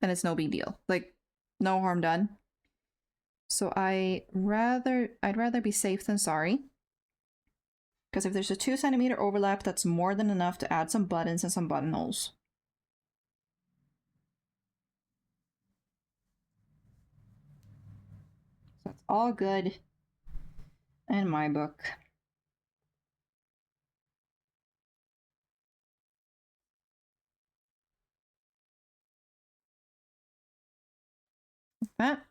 Speaker 1: And it's no big deal. Like, no harm done. So I'd rather be safe than sorry. Because if there's a 2 centimeter overlap, that's more than enough to add some buttons and some buttonholes. So it's all good in my book. That?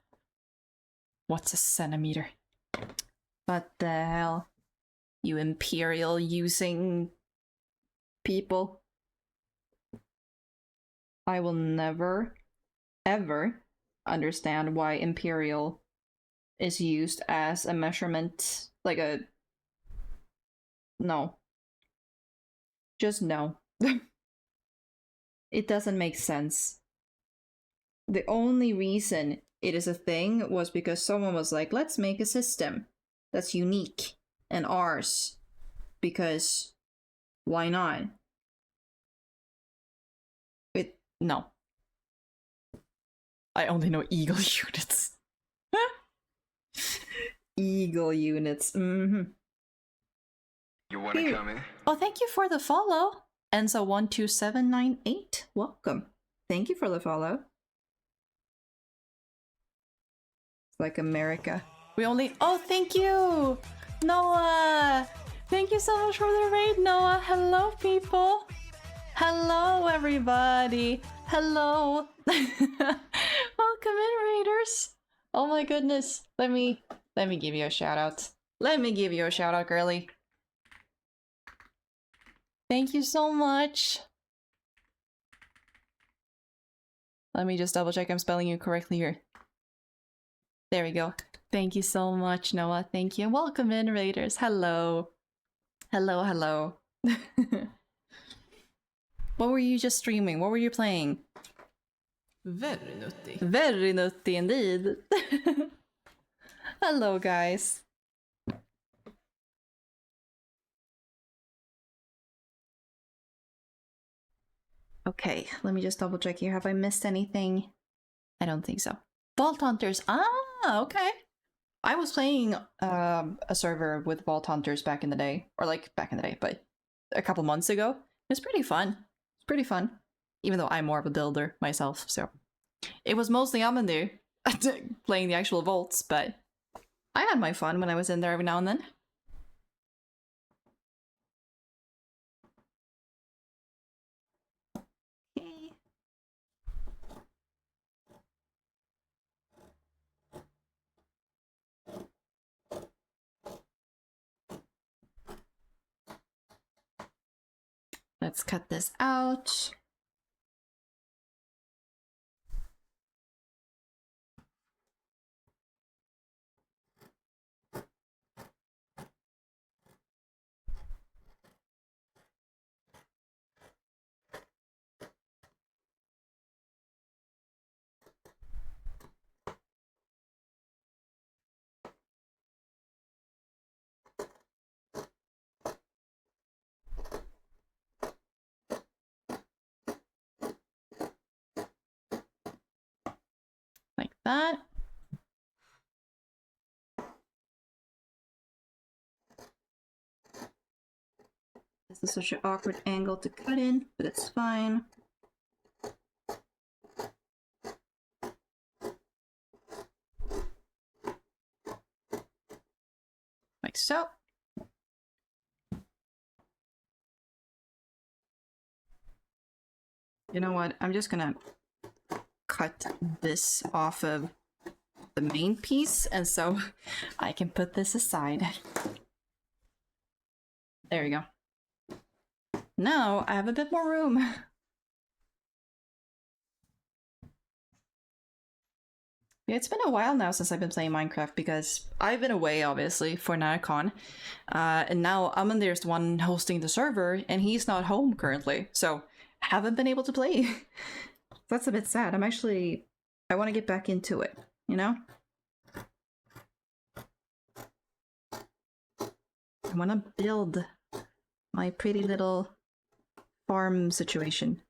Speaker 1: What's a centimeter? What the hell? You imperial using people. I will never, ever understand why imperial is used as a measurement, like a... No. Just no. It doesn't make sense. The only reason it is a thing was because someone was like, let's make a system that's unique and ours. Because why not? No. I only know eagle units. Eagle units. Mm-hmm.
Speaker 2: You want to come in?
Speaker 1: Oh, thank you for the follow. Enzo12798. Welcome. Thank you for the follow. It's like America. We only... Oh, thank you! Noah! Thank you so much for the raid, Noah. Hello, people. Hello, everybody. Hello. Welcome in, raiders. Oh my goodness. Let me give you a shout out. Let me give you a shout out, girly. Thank you so much. Let me just double check I'm spelling you correctly here. There we go. Thank you so much, Noah. Thank you. Welcome in, raiders. Hello. Hello, hello. What were you just streaming? What were you playing?
Speaker 3: Very nutty.
Speaker 1: Very nutty indeed. Hello, guys. Okay, let me just double check here. Have I missed anything? I don't think so. Vault Hunters. Ah, okay. I was playing a server with Vault Hunters back in the day. Or like back in the day, but a couple months ago. It's pretty fun. It's pretty fun. Even though I'm more of a builder myself, so. It was mostly Amandir playing the actual vaults, but I had my fun when I was in there every now and then. Okay. Let's cut this out. Like that. This is such an awkward angle to cut in, but it's fine. Like so. You know what? I'm just gonna cut this off of the main piece, and so I can put this aside. There we go. Now I have a bit more room. Yeah, it's been a while now since I've been playing Minecraft because I've been away, obviously, for NanaCon. And now Amandir's the one hosting the server, and he's not home currently, so haven't been able to play. That's a bit sad. I want to get back into it, you know? I want to build my pretty little farm situation.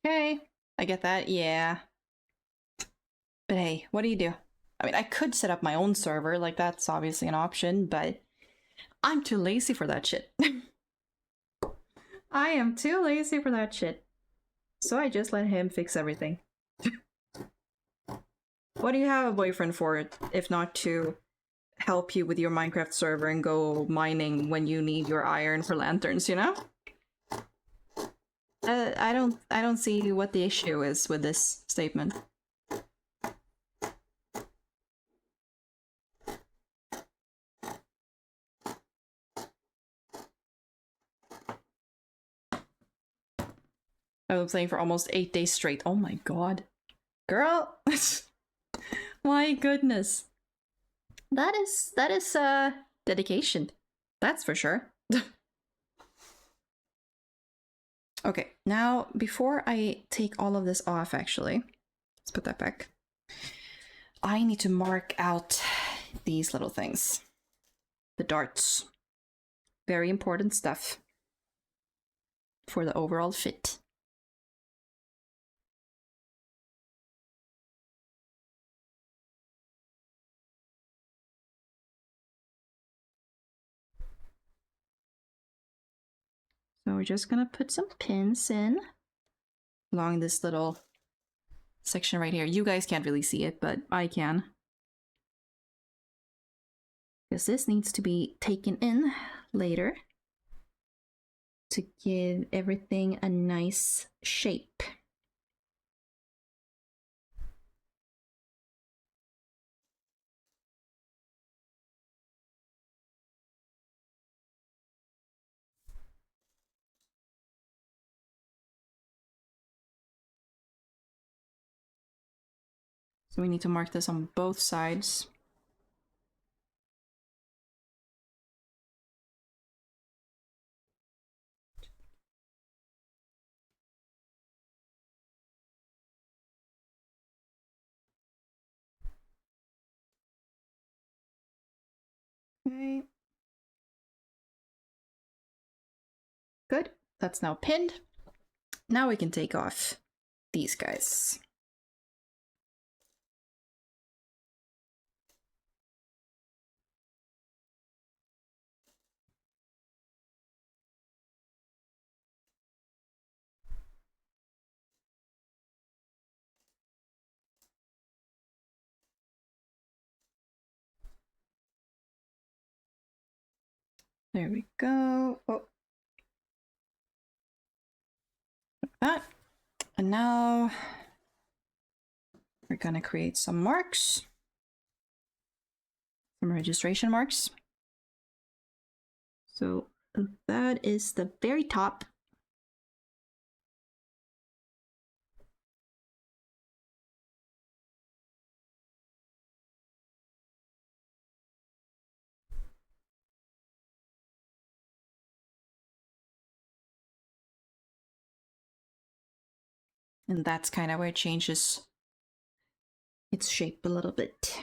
Speaker 1: Okay, I get that, yeah. But hey, what do you do? I mean, I could set up my own server, like that's obviously an option, but I'm too lazy for that shit. I am too lazy for that shit. So I just let him fix everything. What do you have a boyfriend for, if not to help you with your Minecraft server and go mining when you need your iron for lanterns, you know? I don't see what the issue is with this statement. I've been playing for almost 8 days straight. Oh my god. Girl! My goodness. That is dedication. That's for sure. Okay, now before I take all of this off, actually, let's put that back. I need to mark out these little things. The darts. Very important stuff for the overall fit. So we're just gonna put some pins in along this little section right here. You guys can't really see it, but I can. Because this needs to be taken in later to give everything a nice shape. So we need to mark this on both sides. Okay. Good. That's now pinned. Now we can take off these guys. There we go. Oh. Like that. And now we're gonna create some marks. Some registration marks. So that is the very top. And that's kind of where it changes its shape a little bit.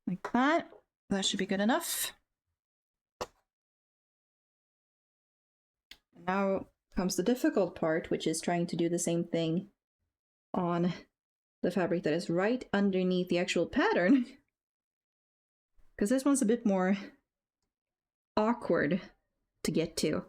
Speaker 1: Like that. That should be good enough. Now comes the difficult part, which is trying to do the same thing on the fabric that is right underneath the actual pattern. Because this one's a bit more awkward to get to.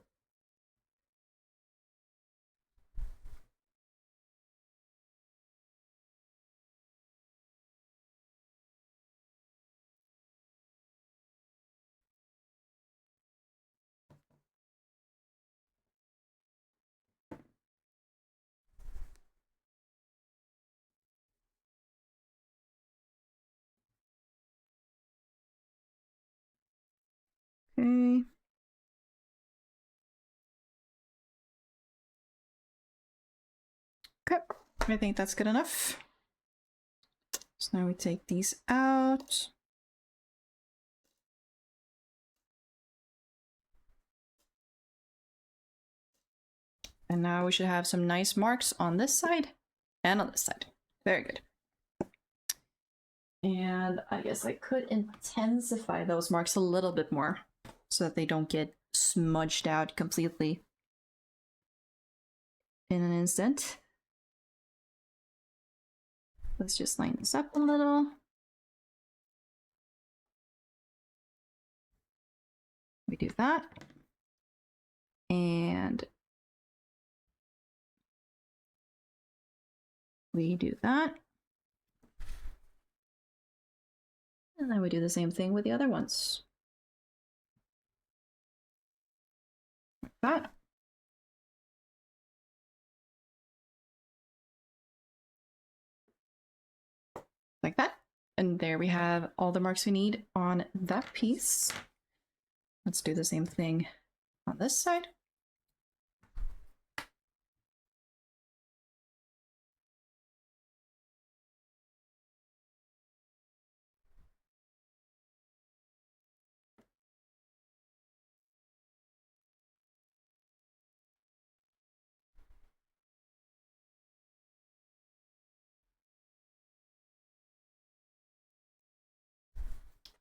Speaker 1: Okay. Okay, I think that's good enough. So now we take these out. And now we should have some nice marks on this side and on this side. Very good. And I guess I could intensify those marks a little bit more so that they don't get smudged out completely in an instant. Let's just line this up a little. We do that. And we do that. And then we do the same thing with the other ones. Like that. Like that. And there we have all the marks we need on that piece. Let's do the same thing on this side.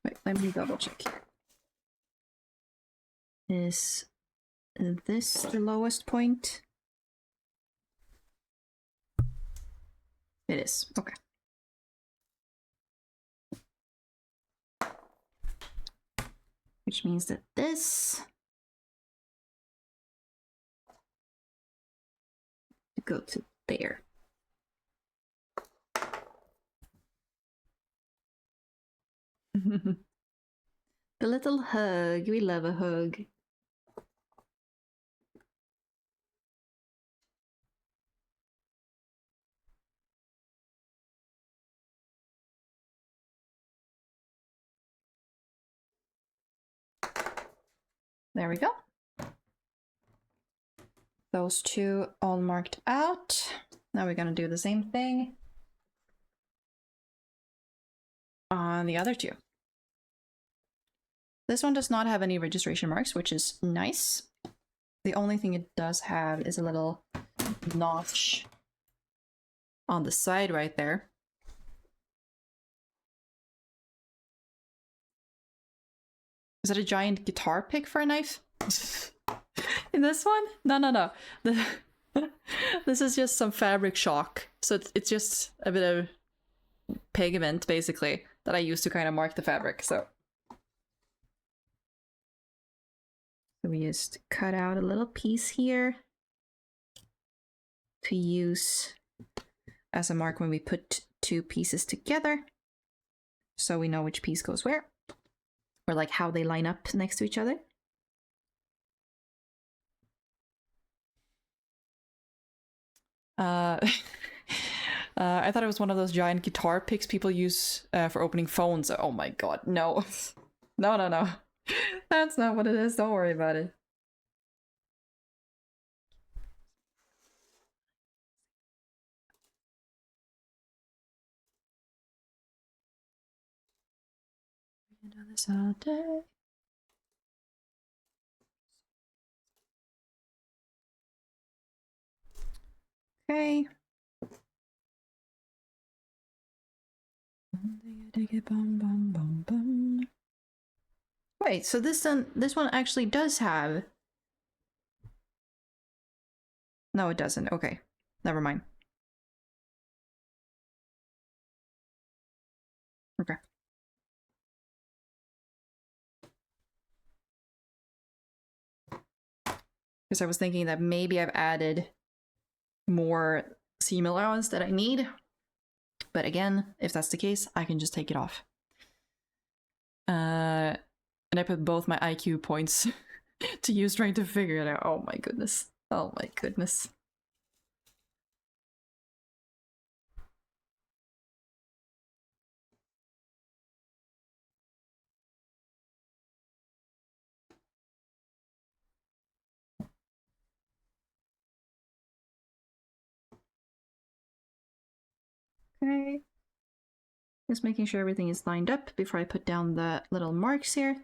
Speaker 1: Wait, let me double check here. Is this the lowest point? It is. Okay. Which means that this go to there. The little hug. We love a hug. There we go. Those two all marked out. Now we're gonna do the same thing on the other two. This one does not have any registration marks, which is nice. The only thing it does have is a little notch on the side right there. Is that a giant guitar pick for a knife? In this one? No. This is just some fabric shock. So it's just a bit of pigment, basically, that I use to kind of mark the fabric. So we just cut out a little piece here to use as a mark when we put two pieces together, so we know which piece goes where, or like how they line up next to each other. I thought it was one of those giant guitar picks people use for opening phones. Oh my god, no. No. That's not what it is, don't worry about it. We've done this all day. Okay. Wait, so this one actually does have... No, it doesn't. Okay, never mind. Okay. Because I was thinking that maybe I've added more seam allowance that I need. But again, if that's the case, I can just take it off. And I put both my IQ points to use trying to figure it out. Oh my goodness. Oh my goodness. Okay. Just making sure everything is lined up before I put down the little marks here.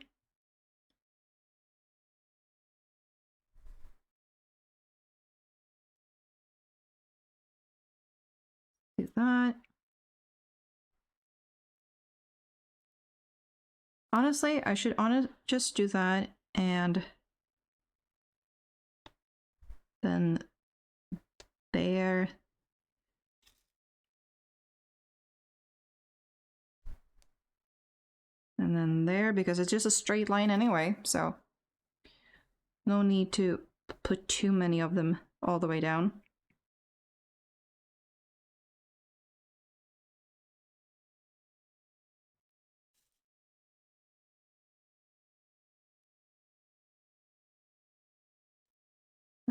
Speaker 1: Do that. Honestly, I should just do that and then there. And then there, because it's just a straight line anyway, so no need to put too many of them all the way down.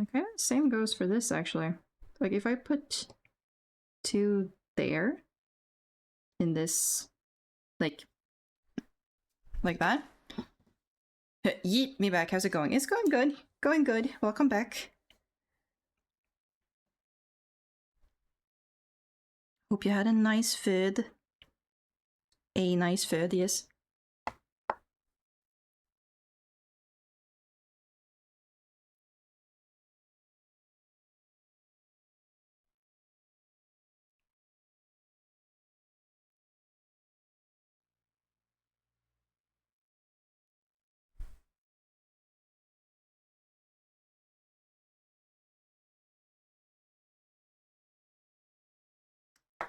Speaker 1: Okay, same goes for this actually. Like if I put 2 there in this, like that. Yeet me back. How's it going? It's going good. Going good. Welcome back. Hope you had a nice food. A nice food, yes.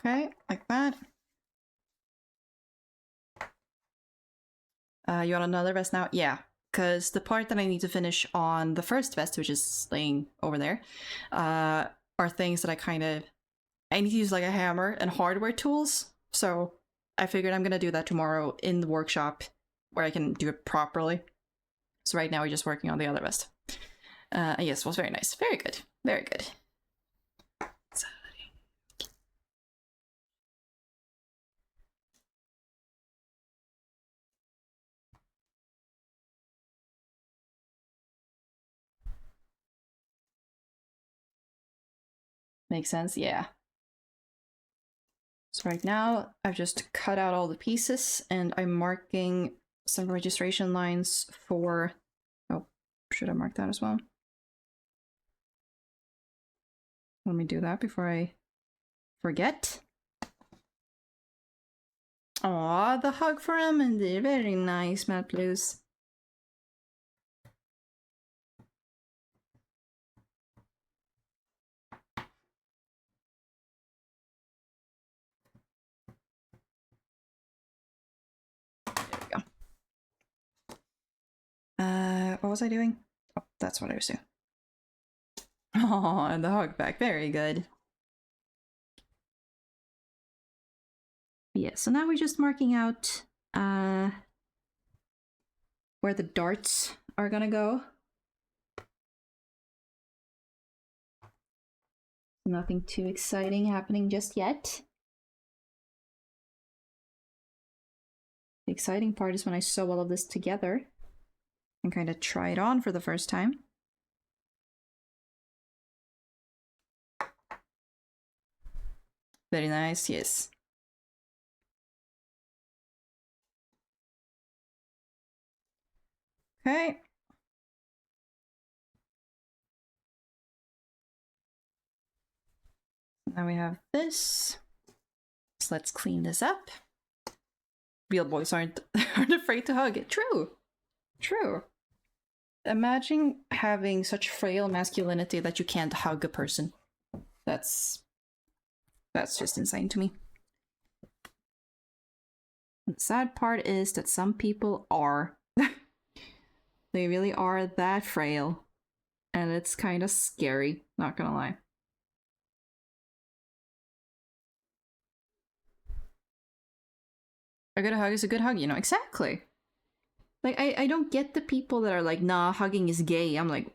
Speaker 1: Okay, like that. You want another vest now? Yeah, because the part that I need to finish on the first vest, which is laying over there, are things that I need to use like a hammer and hardware tools. So I figured I'm gonna do that tomorrow in the workshop where I can do it properly. So right now we're just working on the other vest. Yes, it was very nice. Very good. Very good. Makes sense? Yeah. So right now, I've just cut out all the pieces and I'm marking some registration lines for... Oh, should I mark that as well? Let me do that before I forget. Aw, the hug for Amandy. Very nice, Matt Blues. What was I doing? Oh, that's what I was doing. Oh, and the hug back. Very good. Yeah, so now we're just marking out where the darts are gonna go. Nothing too exciting happening just yet. The exciting part is when I sew all of this together and kind of try it on for the first time. Very nice, yes. Okay. Now we have this. So let's clean this up. Real boys aren't afraid to hug. True. True. Imagine having such frail masculinity that you can't hug a person. That's just insane to me. And the sad part is that some people are. They really are that frail. And it's kind of scary, not gonna lie. A good hug is a good hug, you know? Exactly. Like, I don't get the people that are like, nah, hugging is gay. I'm like,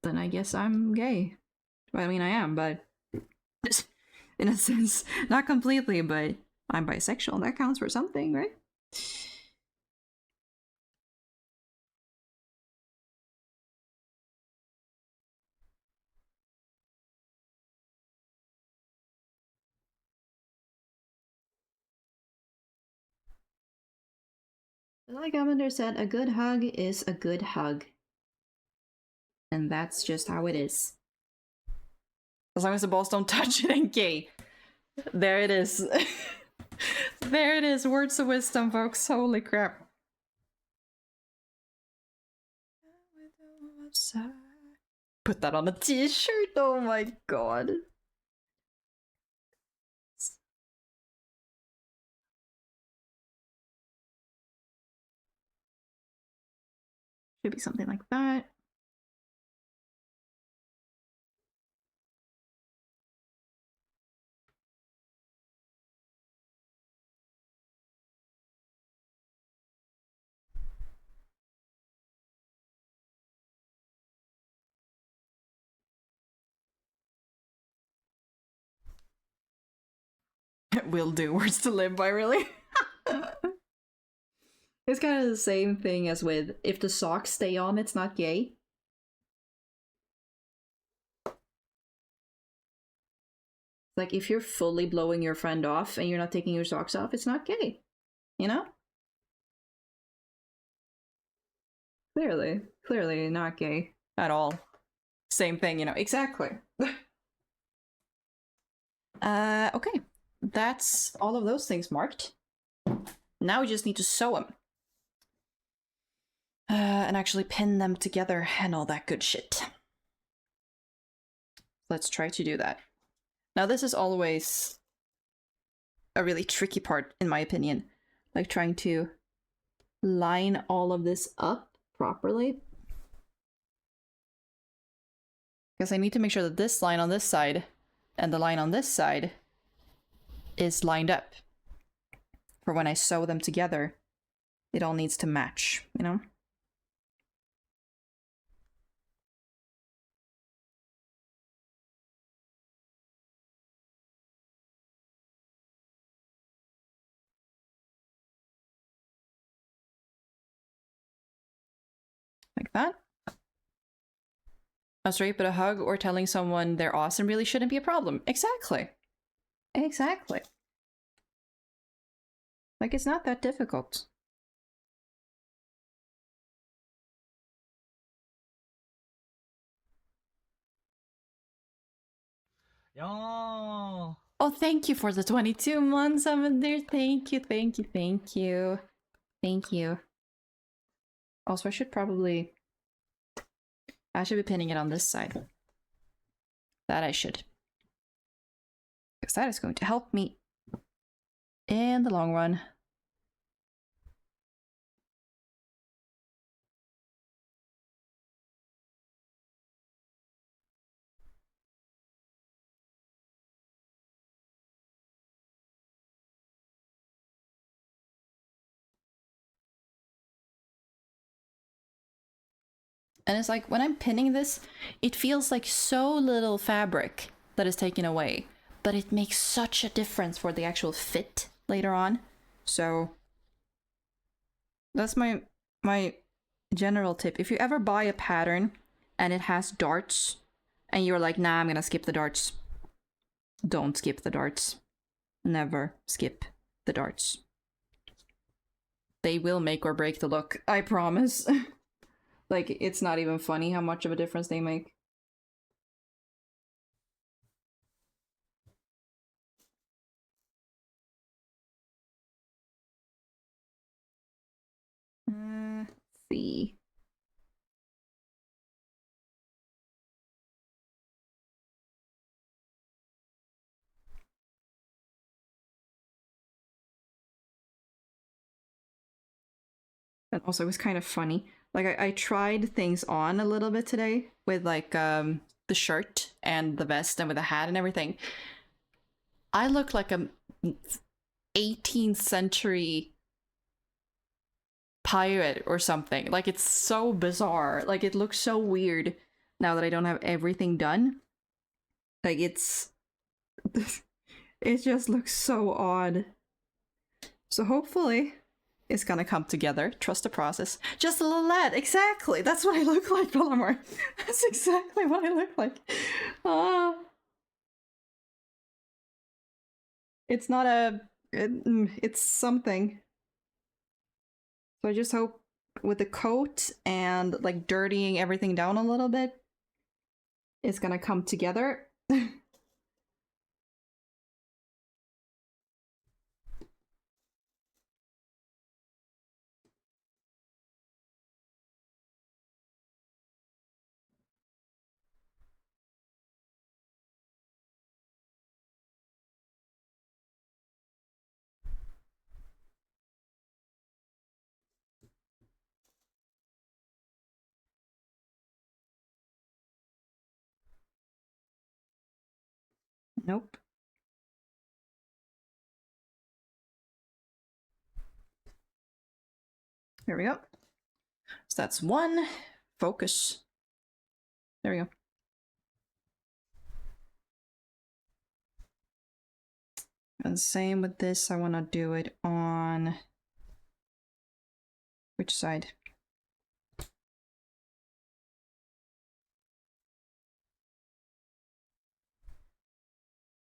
Speaker 1: then I guess I'm gay. Well, I mean, I am, but in a sense, not completely, but I'm bisexual. That counts for something, right? Like Amanda said, a good hug is a good hug. And that's just how it is. As long as the balls don't touch it ain't gay. There it is. There it is. Words of wisdom, folks. Holy crap. Put that on a t-shirt. Oh my god. Should be something like that. Will do. Words to live by, really? It's kind of the same thing as with if the socks stay on, it's not gay. Like if you're fully blowing your friend off and you're not taking your socks off, it's not gay. You know? Clearly not gay at all. Same thing, you know, exactly. Okay. That's all of those things marked. Now we just need to sew them. And actually pin them together and all that good shit. Let's try to do that. Now this is always a really tricky part, in my opinion. Like trying to line all of this up properly. Because I need to make sure that this line on this side and the line on this side is lined up. For when I sew them together, it all needs to match, you know? Like that. A straight but a hug or telling someone they're awesome really shouldn't be a problem. Exactly. Exactly. Like, it's not that difficult.
Speaker 4: 야.
Speaker 1: Oh, thank you for the 22 months, Amadir. Thank you, thank you, thank you. Thank you. Also, I should be pinning it on this side. That I should. Because that is going to help me in the long run. And it's like, when I'm pinning this, it feels like so little fabric that is taken away. But it makes such a difference for the actual fit later on. So that's my general tip. If you ever buy a pattern and it has darts, and you're like, nah, I'm gonna skip the darts. Don't skip the darts. Never skip the darts. They will make or break the look, I promise. Like, it's not even funny how much of a difference they make. Let's see. And also, it was kind of funny. Like, I tried things on a little bit today with, like, the shirt and the vest and with the hat and everything. I look like a 18th century pirate or something. Like, it's so bizarre. Like, it looks so weird now that I don't have everything done. Like, it's... it just looks so odd. So hopefully it's gonna come together. Trust the process. Just a little lad. Exactly. That's what I look like, Bellamar. That's exactly what I look like. It's not a... it's something. So I just hope with the coat and like dirtying everything down a little bit, it's gonna come together. Nope. There we go. So that's one. Focus. There we go. And same with this, I want to do it on... which side?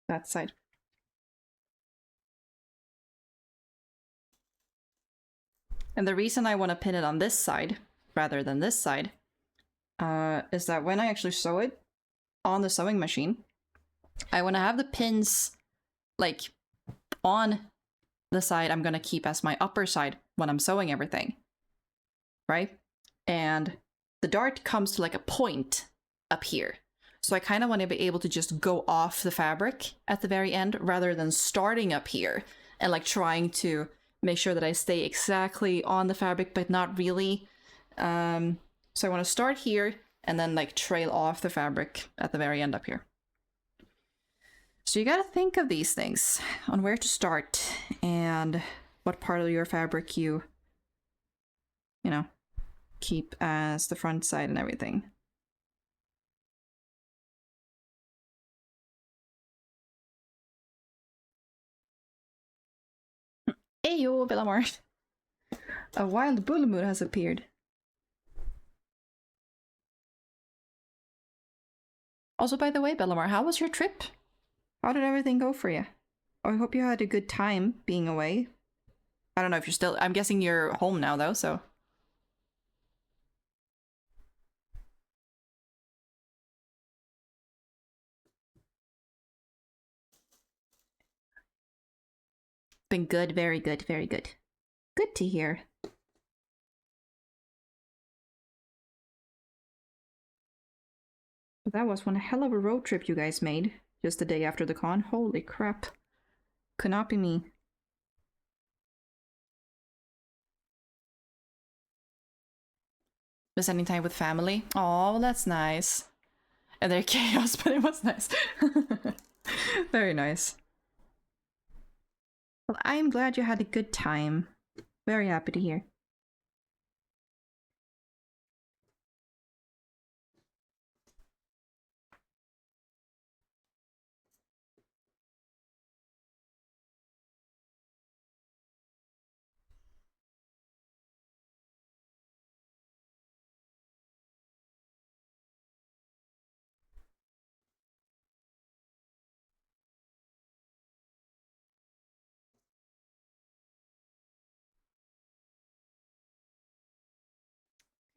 Speaker 1: That side. And the reason I want to pin it on this side, rather than this side, is that when I actually sew it on the sewing machine, I want to have the pins, like, on the side I'm going to keep as my upper side when I'm sewing everything. Right? And the dart comes to like a point up here. So I kind of want to be able to just go off the fabric at the very end rather than starting up here and like trying to make sure that I stay exactly on the fabric, but not really. So I want to start here and then like trail off the fabric at the very end up here. So you got to think of these things on where to start and what part of your fabric you know, keep as the front side and everything. Ayo, Bellamar! A wild bull mood has appeared. Also, by the way, Bellamar, how was your trip? How did everything go for you? I hope you had a good time being away. I don't know if you're still... I'm guessing you're home now, though, so... Been good, very good, very good. Good to hear. That was one hell of a road trip you guys made, just the day after the con. Holy crap. Could not be me. Was spending time with family? Oh, that's nice. And they're chaos, but it was nice. Very nice. Well, I'm glad you had a good time. Very happy to hear.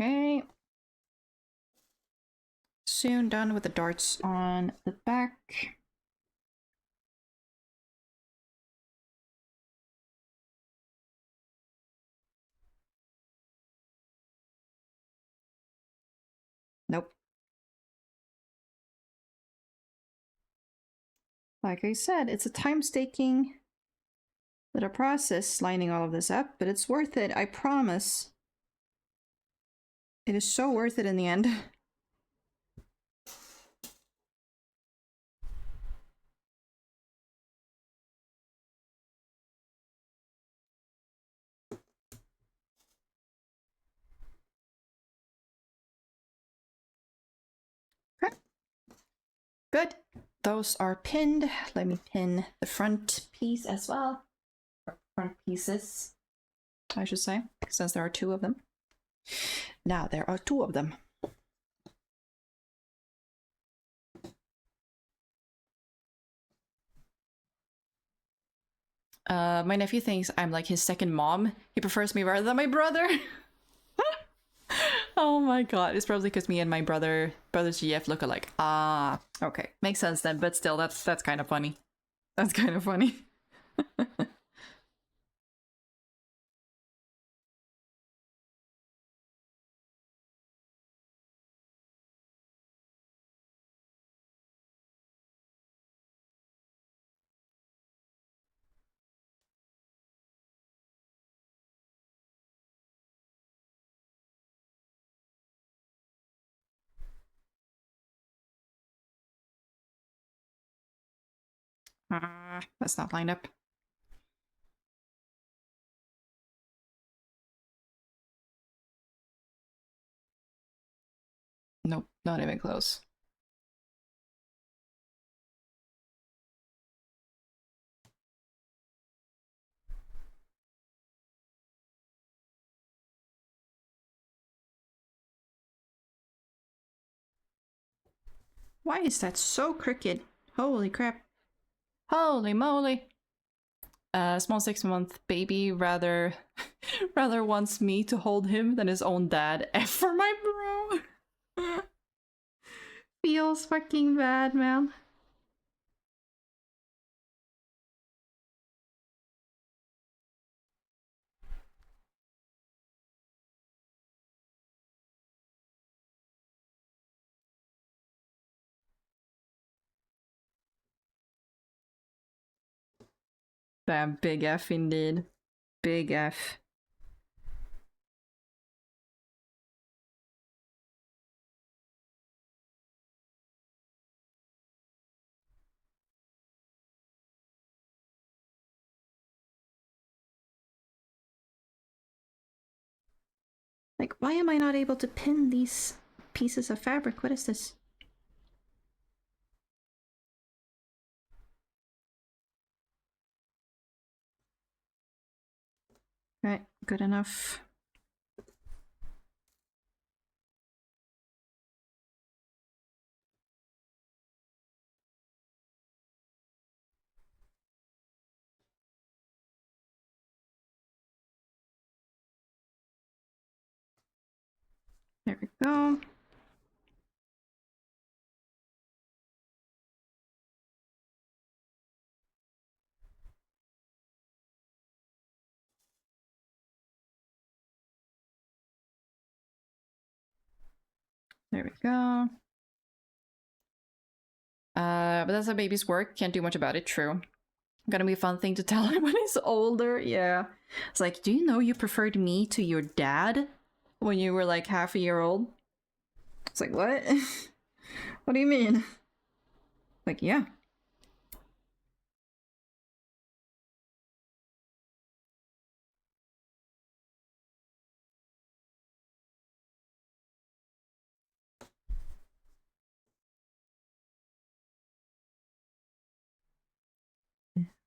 Speaker 1: Okay. Soon done with the darts on the back. Nope. Like I said, it's a time-taking little process lining all of this up, but it's worth it, I promise. It is so worth it in the end. Okay. Good. Those are pinned. Let me pin the front piece as well. Or front pieces, I should say, since there are two of them. Now there are two of them. My nephew thinks I'm like his second mom. He prefers me rather than my brother. Oh my god. It's probably because me and my brother's GF look alike. Ah, okay. Makes sense then, but still, that's kind of funny. That's kind of funny. That's not lined up. Nope, not even close. Why is that so crooked? Holy crap. Holy moly. Small 6-month baby rather wants me to hold him than his own dad. F for my bro. Feels fucking bad, man. Damn, big F indeed. Big F. Like, why am I not able to pin these pieces of fabric? What is this? Right, good enough. There we go. There we go. But that's how babies work. Can't do much about it, true. Gonna be a fun thing to tell him when he's older, yeah. It's like, do you know you preferred me to your dad when you were like half a year old? It's like, what? What do you mean? Like, yeah.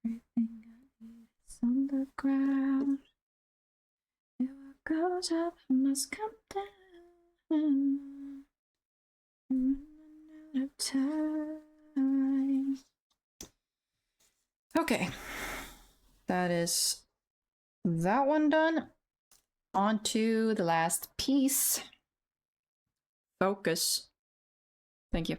Speaker 1: Everything I need is on the ground. If it goes up, it must come down. Out of time. Okay. That is that one done. On to the last piece. Focus. Thank you.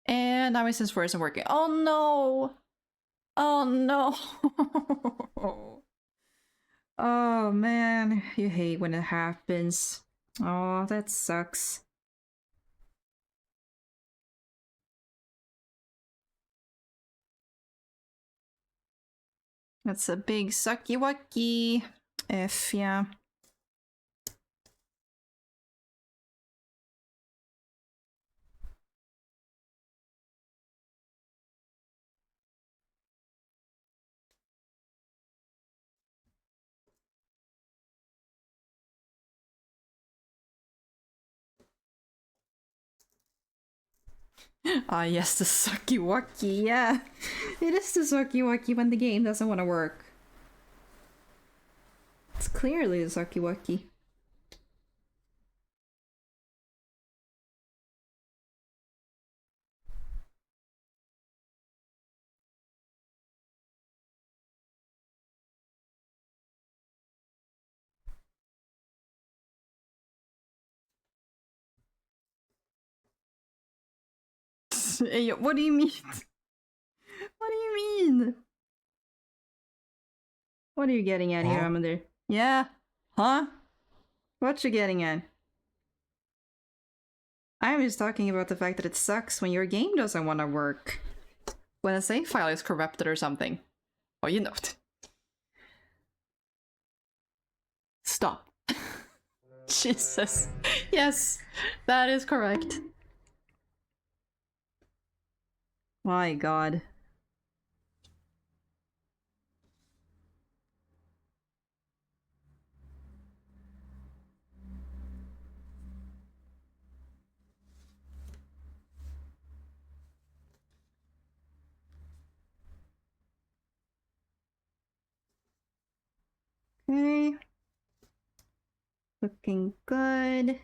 Speaker 1: And now my sense4 isn't working. Oh no! Oh no! Oh man, you hate when it happens. Oh, that sucks. That's a big sucky wucky. If, yeah. Ah, yes, the sucky wucky, yeah. It is the sucky wucky when the game doesn't want to work. It's clearly the sucky wucky. Hey, what do you mean? What do you mean? What are you getting at here, Amander? Yeah? Huh? What you getting at? I'm just talking about the fact that it sucks when your game doesn't want to work. When a save file is corrupted or something. Oh, you know it. Stop. Jesus. Yes, that is correct. My god. Okay. Looking good.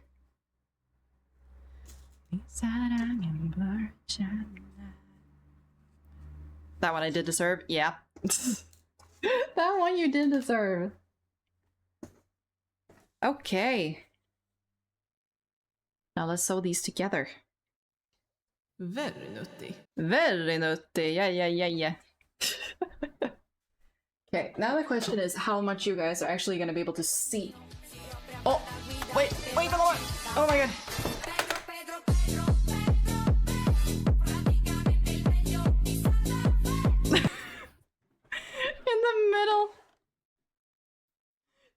Speaker 1: That one I did deserve? Yeah. That one you did deserve. Okay. Now let's sew these together.
Speaker 3: Very nutty.
Speaker 1: Very nutty. Yeah. Okay, now the question is how much you guys are actually gonna be able to see. Oh, wait, Lord! Oh my god.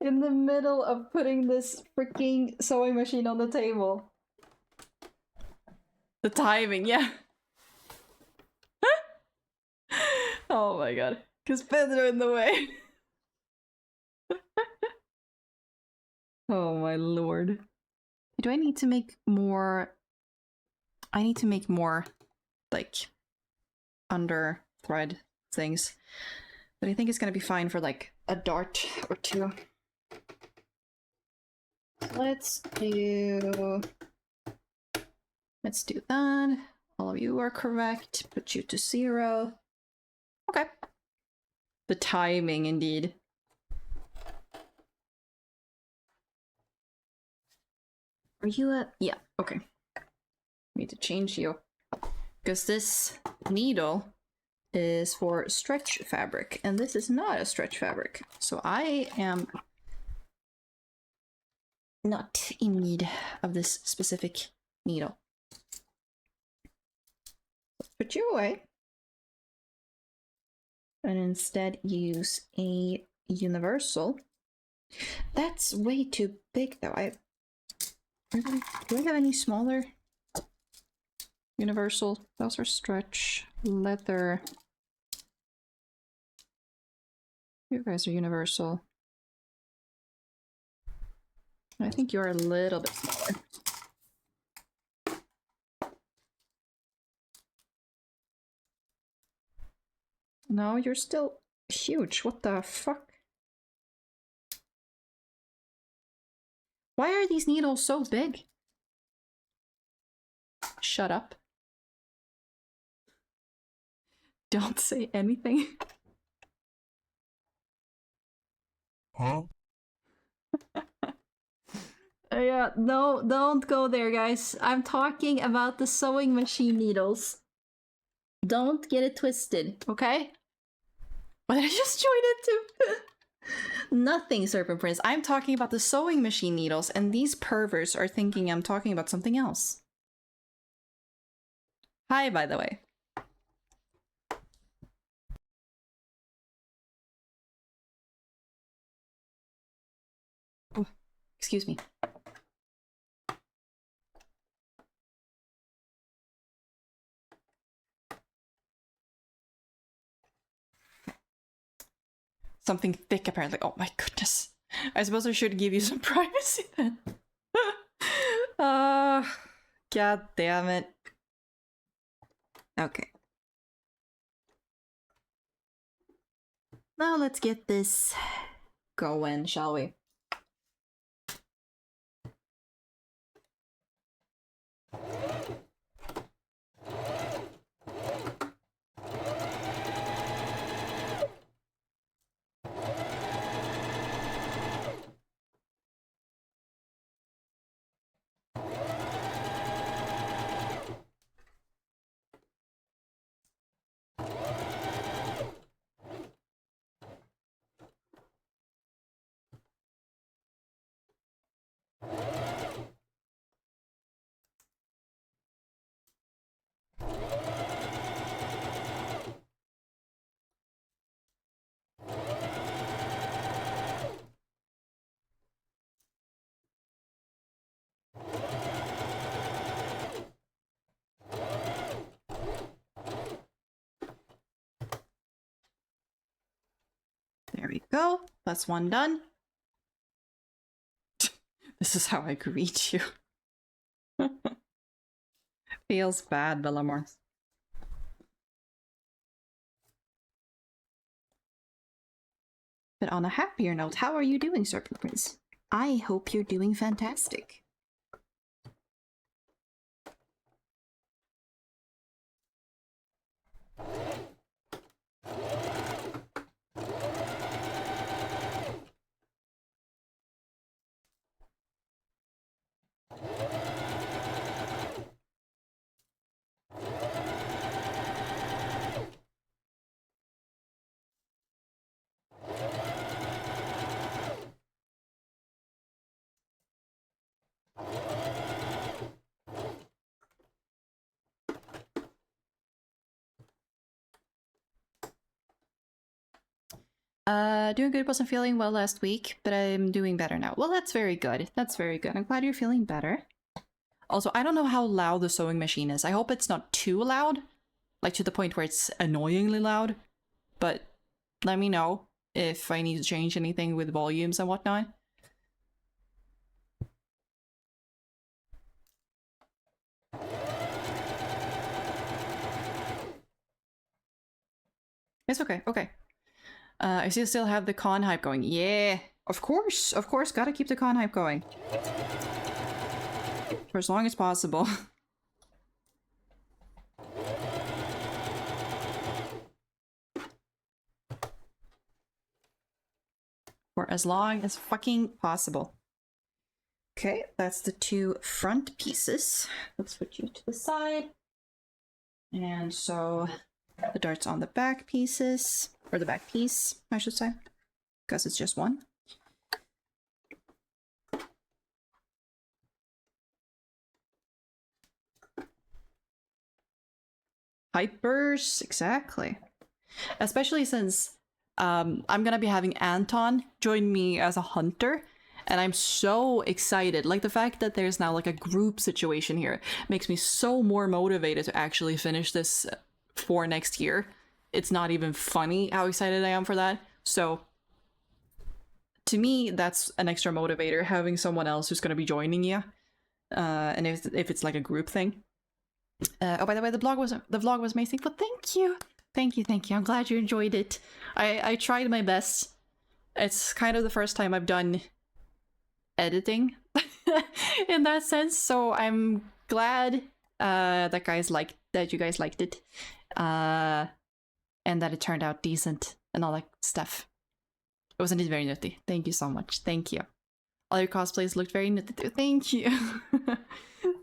Speaker 1: In the middle of putting this freaking sewing machine on the table. The timing, yeah. Oh my god. Because Pedro in the way. Oh my lord. Do I need to make more? I need to make more, like, under thread things. But I think it's gonna be fine for, like, a dart or two. Let's do that. All of you are correct. Put you to 0. Okay. The timing, indeed. Are you a... Yeah, okay. Need to change you. Because this needle is for stretch fabric, and this is not a stretch fabric. So I am not in need of this specific needle. Put you away. And instead use a universal. That's way too big though. Do I have any smaller? Universal. Those are stretch. Leather. You guys are universal. I think you're a little bit smaller. No, you're still huge. What the fuck? Why are these needles so big? Shut up. Don't say anything.
Speaker 2: Huh?
Speaker 1: Yeah, no, don't go there, guys. I'm talking about the sewing machine needles. Don't get it twisted, okay? What did I just join into? Nothing, Serpent Prince. I'm talking about the sewing machine needles, and these perverts are thinking I'm talking about something else. Hi, by the way. Oh, excuse me. Something thick, apparently. Oh my goodness. I suppose I should give you some privacy then. God damn it. Okay. Now let's get this going, shall we? There we go. That's one done. This is how I greet you. Feels bad, Bellamors. But on a happier note, how are you doing, Serpent Prince? I hope you're doing fantastic. Doing good. Wasn't feeling well last week, but I'm doing better now. Well, that's very good. That's very good. I'm glad you're feeling better. Also, I don't know how loud the sewing machine is. I hope it's not too loud, like to the point where it's annoyingly loud. But let me know if I need to change anything with volumes and whatnot. It's okay. Okay. I still have the con hype going. Yeah, of course, gotta keep the con hype going. For as long as possible. For as long as fucking possible. Okay, that's the two front pieces. Let's put you to the side. And so the darts on the back pieces. Or the back piece, I should say. Because it's just one. Hypers, exactly. Especially since I'm gonna be having Anton join me as a hunter. And I'm so excited. Like, the fact that there's now like a group situation here makes me so more motivated to actually finish this for next year. It's not even funny how excited I am for that. So to me, that's an extra motivator, having someone else who's going to be joining you. And if it's like a group thing. Oh, by the way, the vlog was amazing. But thank you. Thank you. I'm glad you enjoyed it. I tried my best. It's kind of the first time I've done editing in that sense. So I'm glad that you guys liked it. And that it turned out decent and all that stuff. It was indeed very nutty. Thank you so much. Thank you. All your cosplays looked very nutty too. Thank you.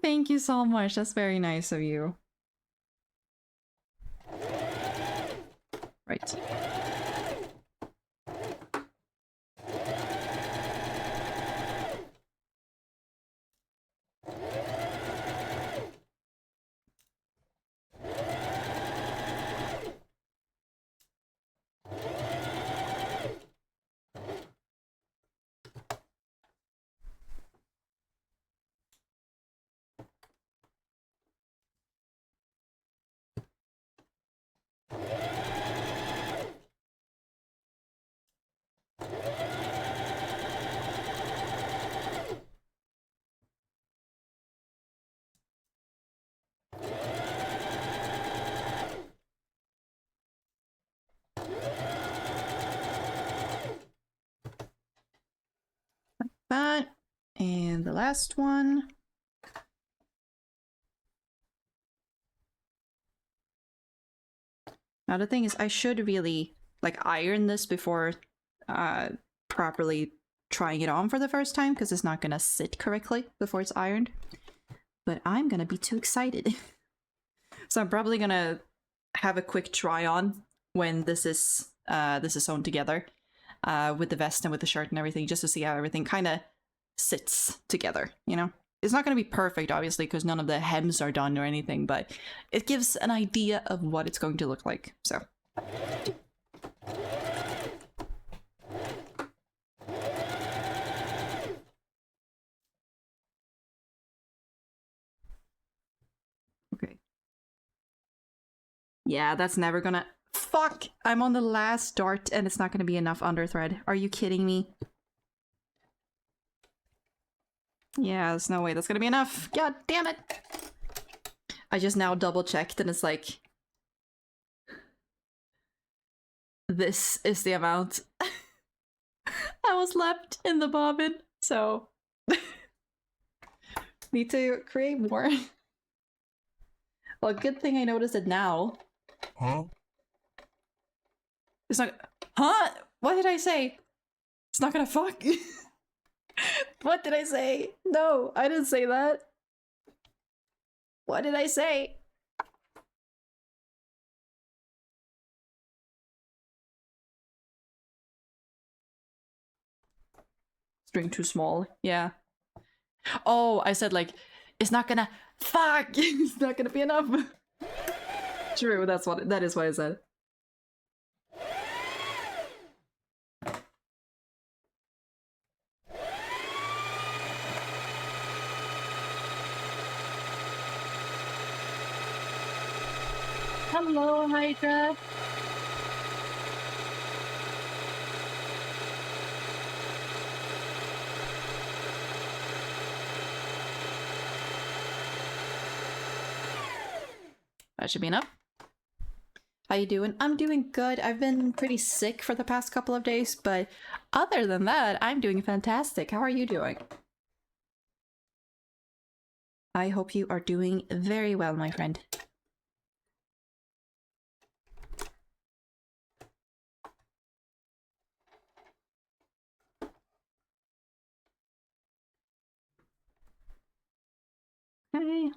Speaker 1: Thank you so much. That's very nice of you. Right. That, and the last one. Now the thing is, I should really like iron this before properly trying it on for the first time, because it's not gonna sit correctly before it's ironed. But I'm gonna be too excited. So I'm probably gonna have a quick try on when this is sewn together. With the vest and with the shirt and everything, just to see how everything kind of sits together, you know? It's not going to be perfect, obviously, because none of the hems are done or anything, but it gives an idea of what it's going to look like, so. Okay. Yeah, that's never gonna... Fuck! I'm on the last dart and it's not gonna be enough underthread. Are you kidding me? Yeah, there's no way that's gonna be enough. God damn it! I just now double checked and it's like... This is the amount. I was left in the bobbin, so need to create more. Well, good thing I noticed it now.
Speaker 2: Huh?
Speaker 1: It's not. Huh? What did I say? It's not gonna fuck. What did I say? No, I didn't say that. What did I say? String too small. Yeah. Oh, I said like, it's not gonna fuck. It's not gonna be enough. True. That is what I said. Hello, Hydra. That should be enough. How you doing? I'm doing good. I've been pretty sick for the past couple of days, but other than that, I'm doing fantastic. How are you doing? I hope you are doing very well, my friend. Hey.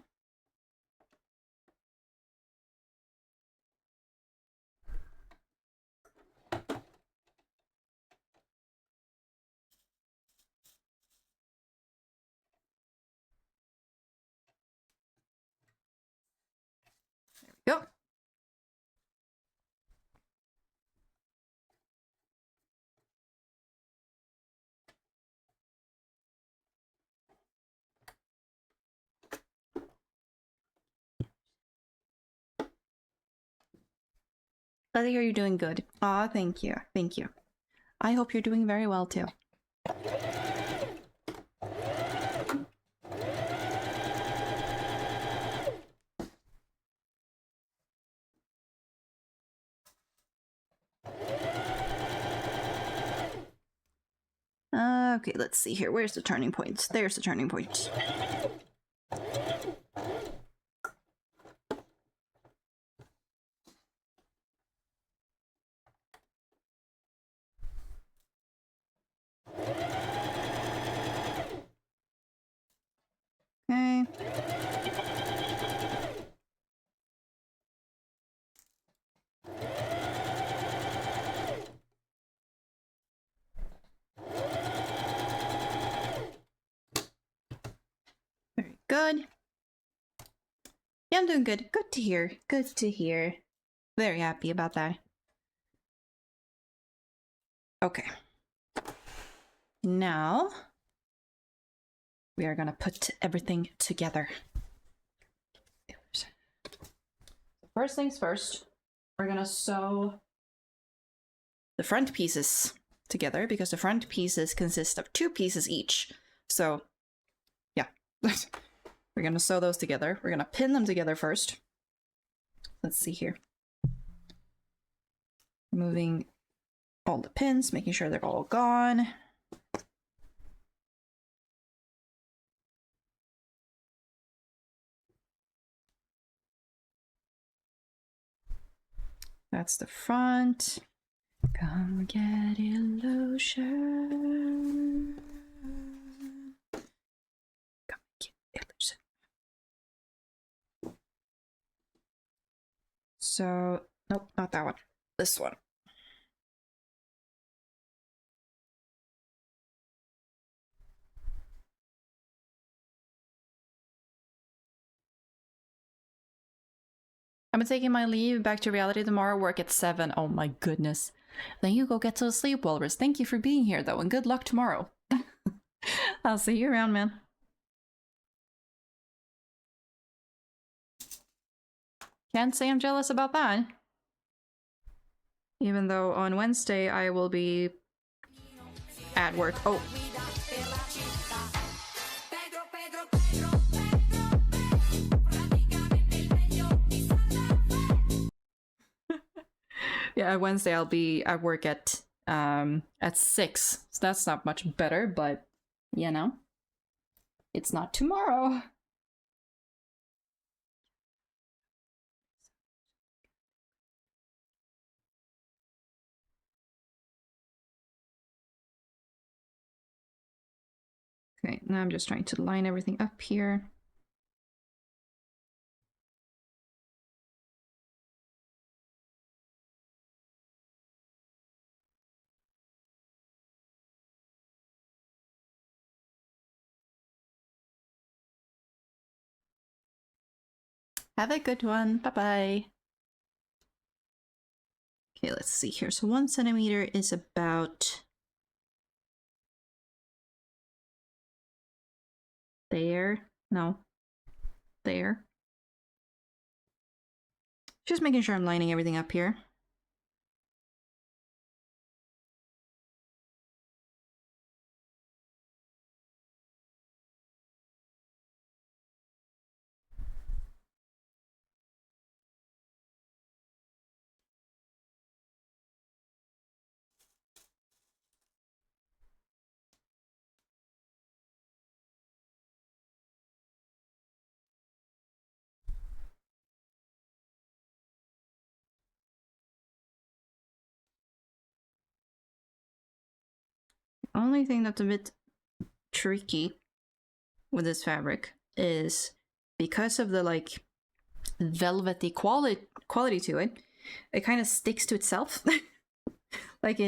Speaker 1: There we go. Glad to hear you're doing good. Aw, thank you. Thank you. I hope you're doing very well too. Okay, let's see here. Where's the turning point? There's the turning point. Okay. Very good. Yeah, I'm doing good. Good to hear. Good to hear. Very happy about that. Okay. Now, we are gonna put everything together. First things first, we're gonna sew the front pieces together because the front pieces consist of 2 pieces each. So, yeah. We're gonna sew those together. We're gonna pin them together first. Let's see here. Removing all the pins, making sure they're all gone. That's the front. Come get illusion. Come get illusion. So, nope, not that one. This one. I'm taking my leave back to reality tomorrow, work at 7. Oh my goodness. Then you go get to sleep, Walrus. Thank you for being here though, and good luck tomorrow. I'll see you around, man. Can't say I'm jealous about that. Even though on Wednesday I will be at work. Oh. Yeah, Wednesday I'll be at work at at 6. So that's not much better, but you know, it's not tomorrow. Okay, now I'm just trying to line everything up here. Have a good one. Bye-bye. Okay, let's see here. So 1 centimeter is about there. No. There. Just making sure I'm lining everything up here. The only thing that's a bit tricky with this fabric is because of the like velvety quality to it, it kind of sticks to itself. Like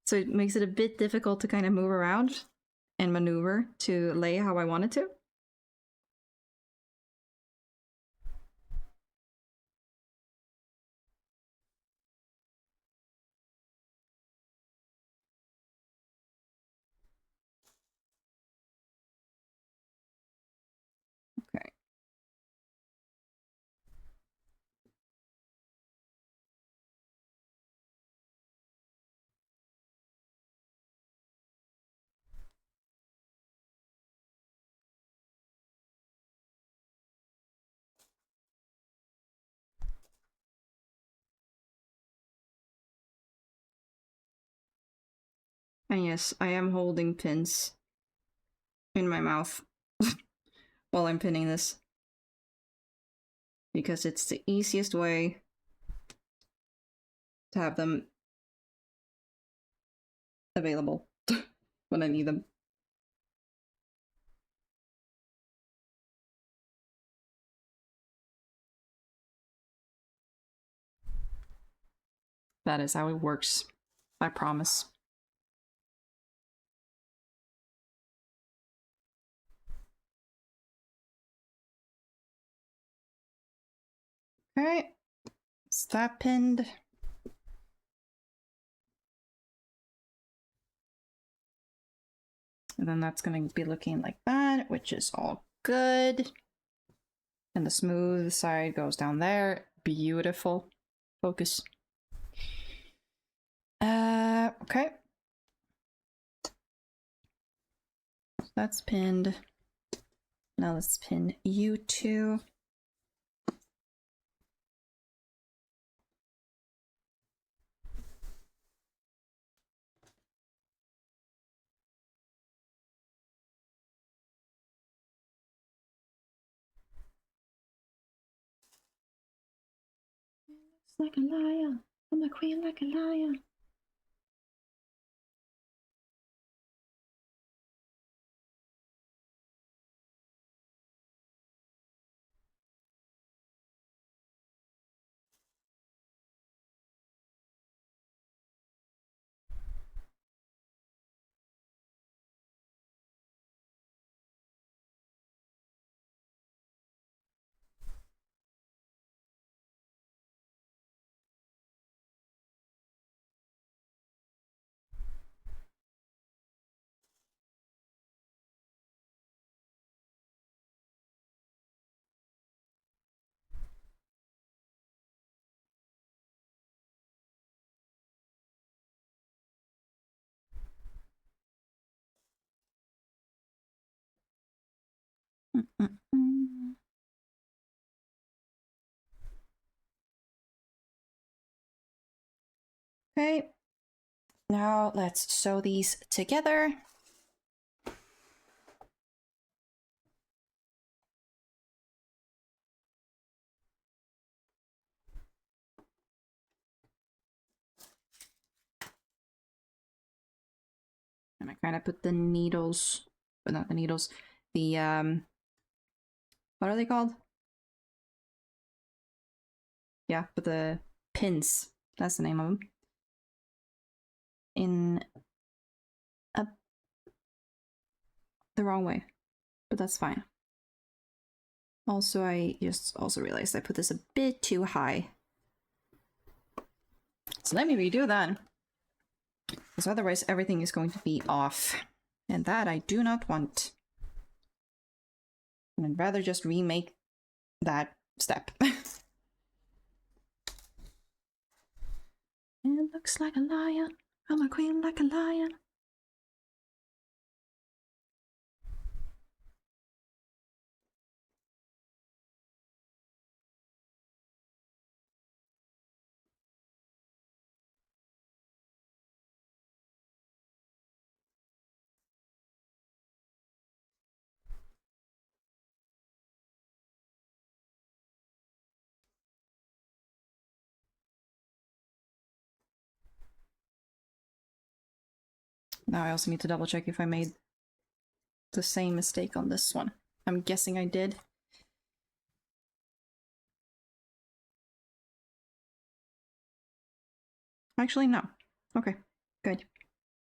Speaker 1: so it makes it a bit difficult to kind of move around and maneuver to lay how I want it to. Okay. And yes, I am holding pins in my mouth while I'm pinning this. Because it's the easiest way to have them available when I need them. That is how it works. I promise. Alright. It's that pinned. And then that's going to be looking like that, which is all good. And the smooth side goes down there. Beautiful. Focus. Okay. That's pinned. Now let's pin you two. It's like a liar. I'm a queen like a liar. Okay, Now let's sew these together. And I kind of put the needles, but not the needles, the, what are they called? Yeah, but the pins, that's the name of them, in the wrong way, but that's fine. Also, I just also realized I put this a bit too high. So let me redo that. Because otherwise everything is going to be off. And that I do not want. And I'd rather just remake that step. It looks like a lion. I'm a queen like a lion. Now I also need to double check if I made the same mistake on this one. I'm guessing I did. Actually, no. Okay, good.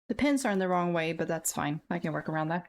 Speaker 1: The pins are in the wrong way, but that's fine. I can work around that.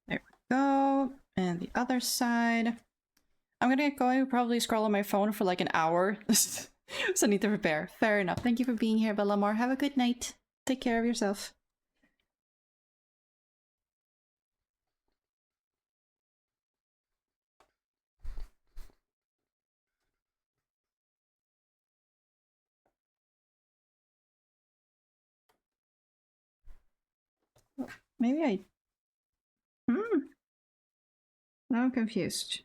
Speaker 1: There we go. And the other side. I'm gonna get going, probably scroll on my phone for like an hour. So I need to prepare. Fair enough. Thank you for being here, Bellamar. Have a good night. Take care of yourself. Maybe I... Now I'm confused.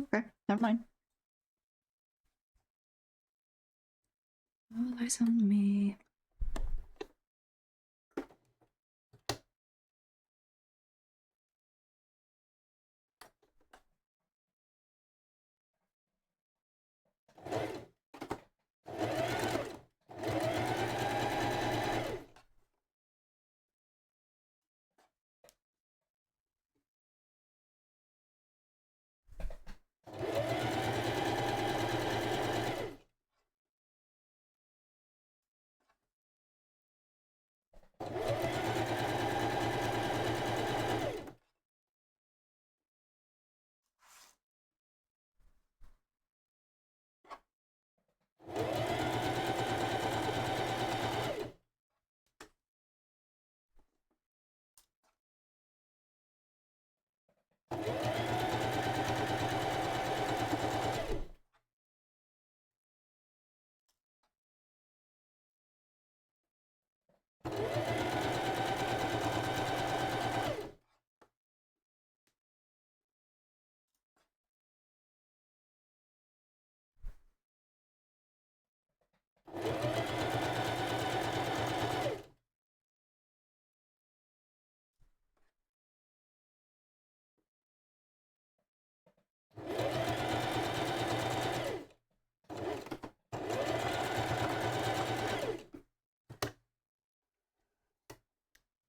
Speaker 1: Okay, never mind. All eyes on me.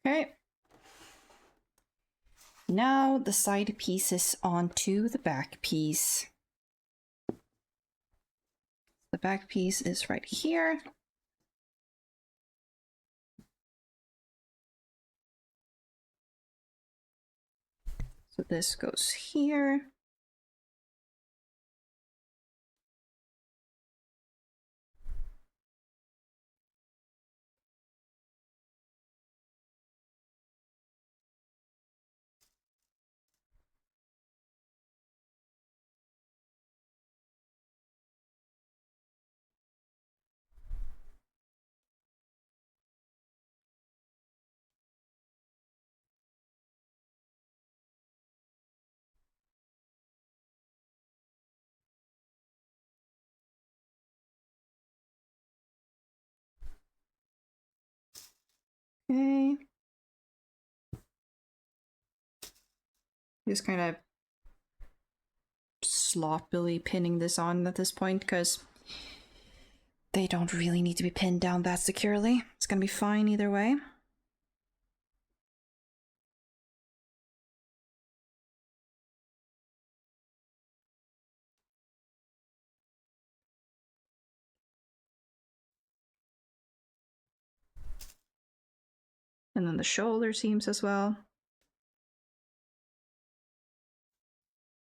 Speaker 1: Okay. Now the side pieces onto the back piece. The back piece is right here. So this goes here. Okay. Just kind of sloppily pinning this on at this point because they don't really need to be pinned down that securely. It's gonna be fine either way. And then the shoulder seams as well.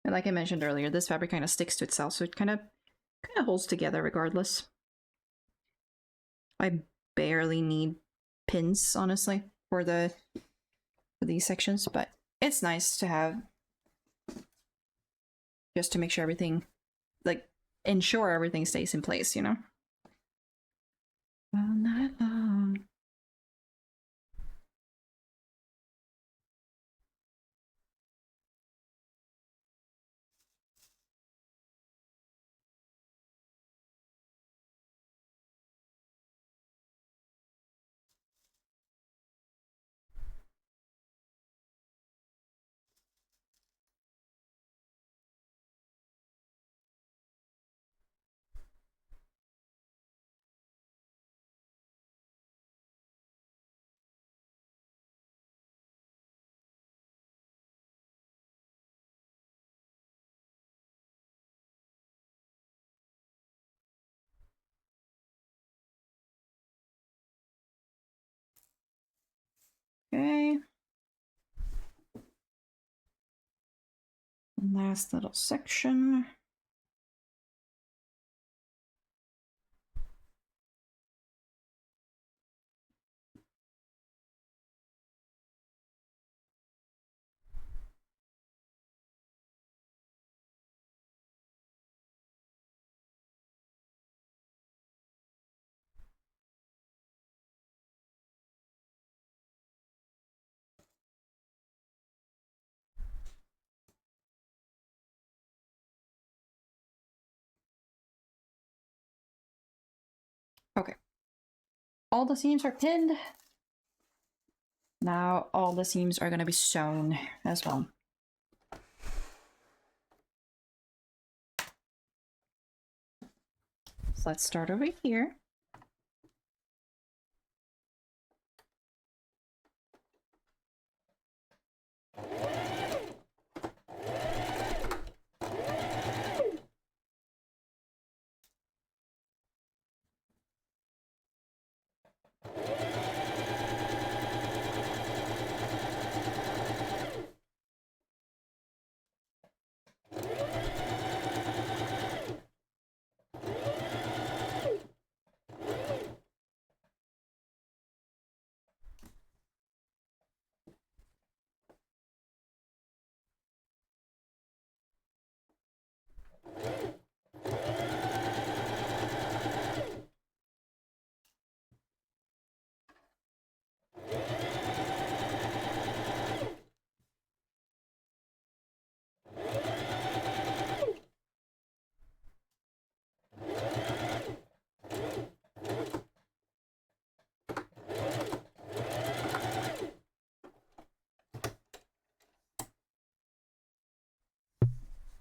Speaker 1: And like I mentioned earlier, this fabric kind of sticks to itself, so it kind of holds together regardless. I barely need pins, honestly, for these sections, but it's nice to have just to make sure everything, like, ensure everything stays in place, you know? All night long. Okay. Last little section. Okay. All the seams are pinned. Now all the seams are going to be sewn as well. So let's start over here.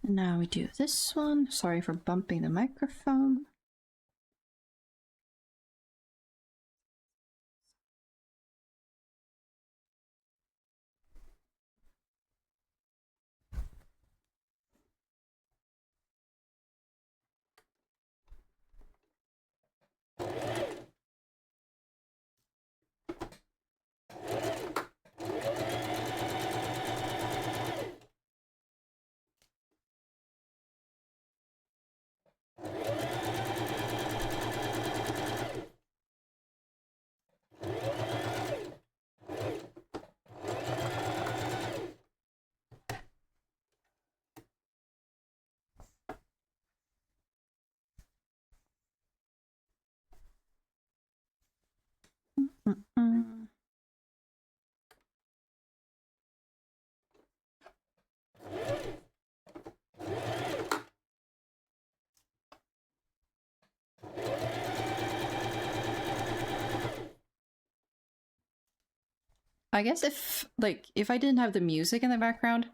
Speaker 1: And now we do this one. Sorry for bumping the microphone. I guess if I didn't have the music in the background,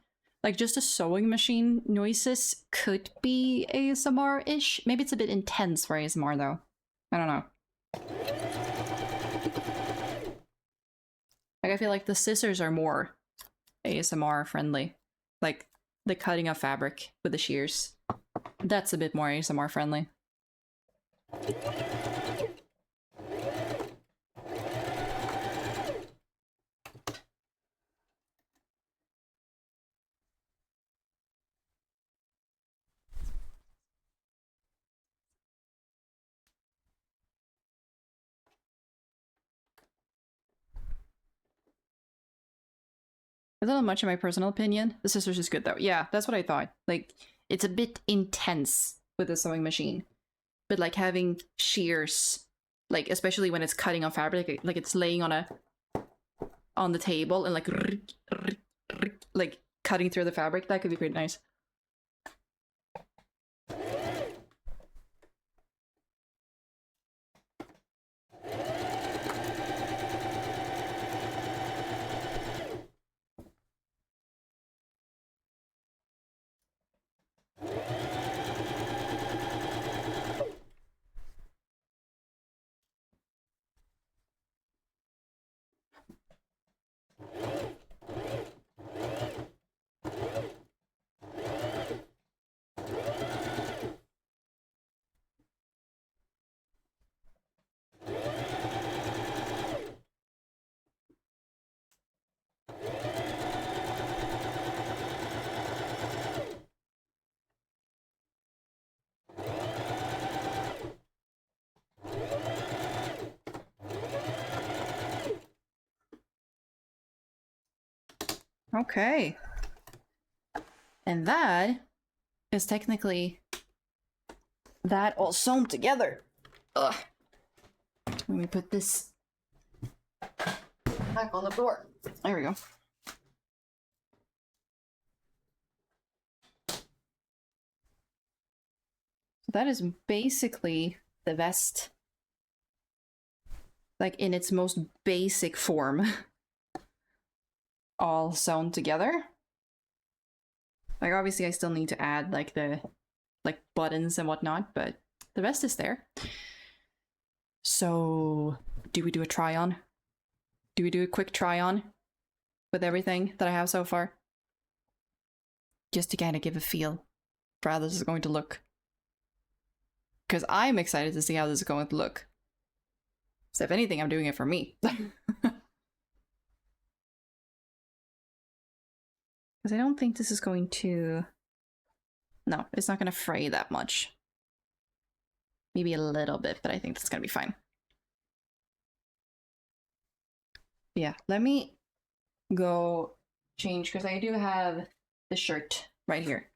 Speaker 1: like just the sewing machine noises could be ASMR-ish. Maybe it's a bit intense for ASMR though. I don't know. Like I feel like the scissors are more ASMR friendly. Like the cutting of fabric with the shears. That's a bit more ASMR friendly. A little much in my personal opinion. The scissors is good though. Yeah, that's what I thought. Like, it's a bit intense with the sewing machine. But like having shears, like especially when it's cutting on fabric, like it's laying on the table and like cutting through the fabric, that could be pretty nice. Okay. And that is technically that all sewn together. Ugh. Let me put this back on the floor. There we go. So that is basically the vest. Like in its most basic form. All sewn together. Like obviously I still need to add like the buttons and whatnot, but the rest is there. So do we do a try on? Do we do a quick try on with everything that I have so far? Just to kind of give a feel for how this is going to look. Because I'm excited to see how this is going to look. So if anything, I'm doing it for me. Because I don't think this is going to... No, it's not going to fray that much. Maybe a little bit, but I think that's going to be fine. Yeah, let me go change, because I do have the shirt right here.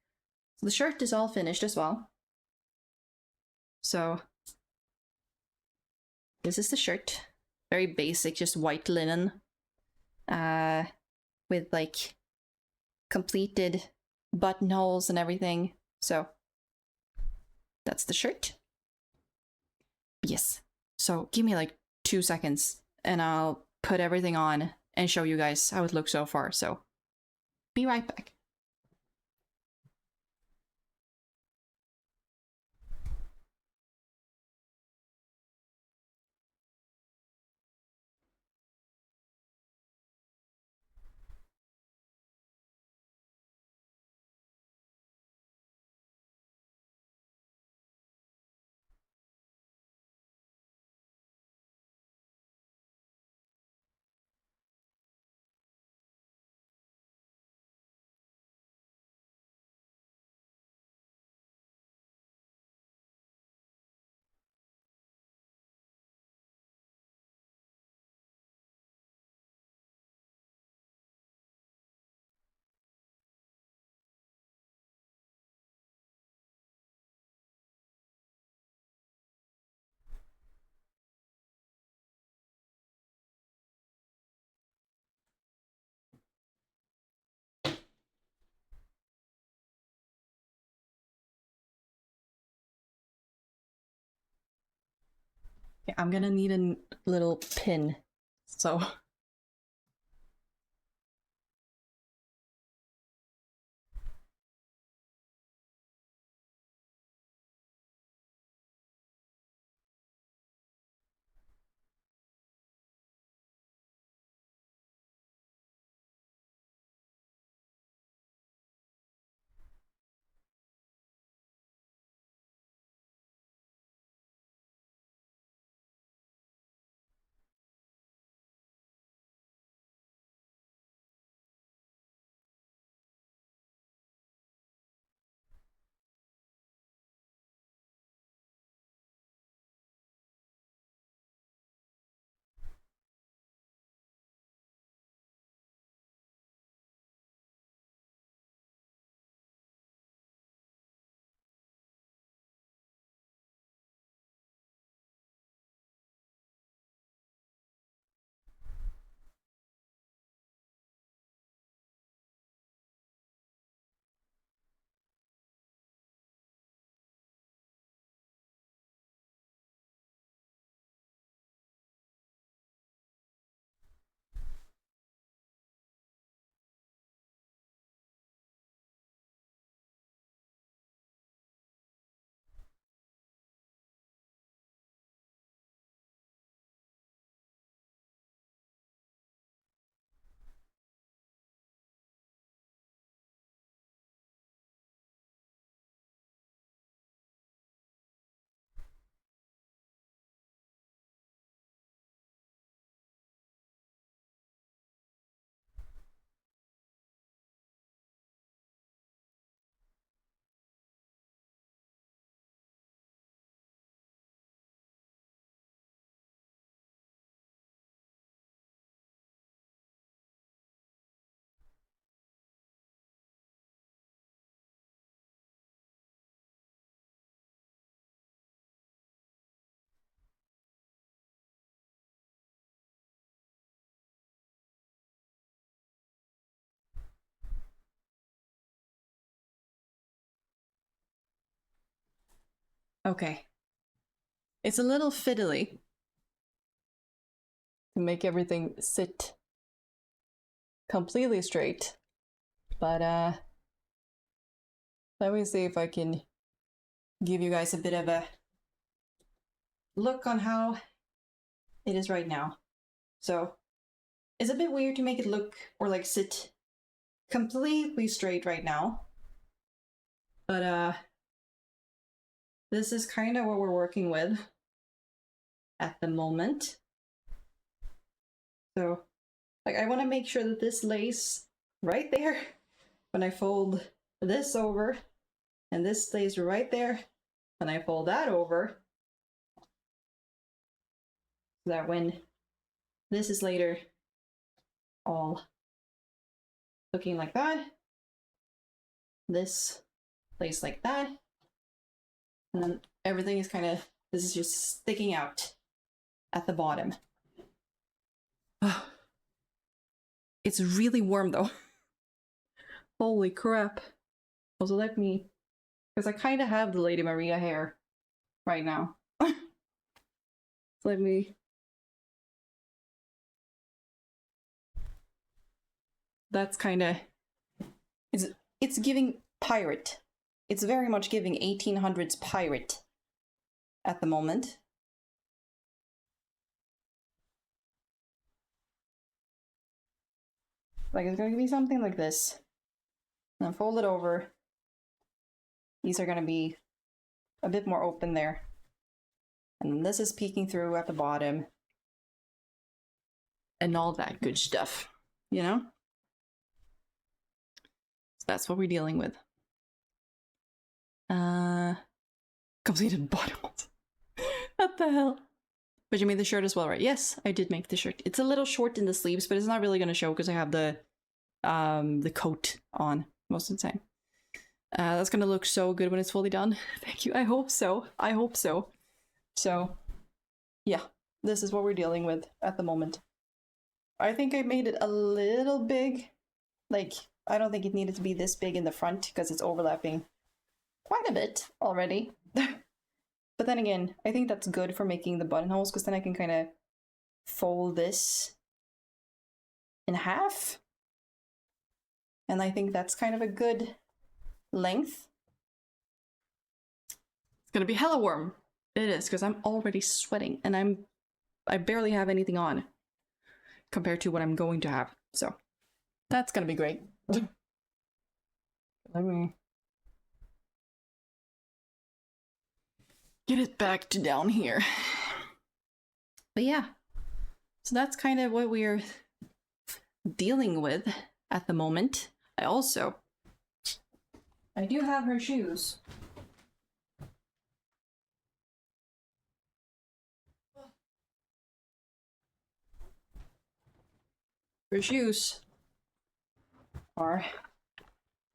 Speaker 1: So the shirt is all finished as well. So this is the shirt. Very basic, just white linen. With like completed buttonholes and everything. So that's the shirt. Yes. So give me like 2 seconds and I'll put everything on and show you guys how it looks so far. So be right back. Okay, I'm gonna need a little pin. So Okay. It's a little fiddly to make everything sit completely straight. But let me see if I can give you guys a bit of a look on how it is right now. So it's a bit weird to make it look or like sit completely straight right now. But this is kind of what we're working with at the moment. So like I want to make sure that this lays right there when I fold this over, and this stays right there when I fold that over, so that when this is later all looking like that, this lays like that, and then everything is kind of, this is just sticking out at the bottom. It's really warm though. Holy crap. Also let me, because I kind of have the Lady Maria hair right now. Let me, that's kind of, it's giving pirate. It's very much giving 1800s pirate at the moment. Like it's going to be something like this. And then fold it over. These are going to be a bit more open there. And then this is peeking through at the bottom. And all that good stuff, you know? So that's what we're dealing with. Completed bottoms. What the hell? But you made the shirt as well, right? Yes, I did make the shirt. It's a little short in the sleeves, but it's not really going to show because I have the coat on most of the time. That's going to look so good when it's fully done. Thank you. I hope so. I hope so. So, yeah, this is what we're dealing with at the moment. I think I made it a little big. Like, I don't think it needed to be this big in the front because it's overlapping quite a bit already. But then again, I think that's good for making the buttonholes because then I can kind of fold this in half. And I think that's kind of a good length. It's gonna be hella warm. It is, because I'm already sweating and I barely have anything on compared to what I'm going to have. So that's gonna be great. Let me get it back to down here. But yeah, so that's kind of what we're dealing with at the moment. I do have her shoes. Her shoes are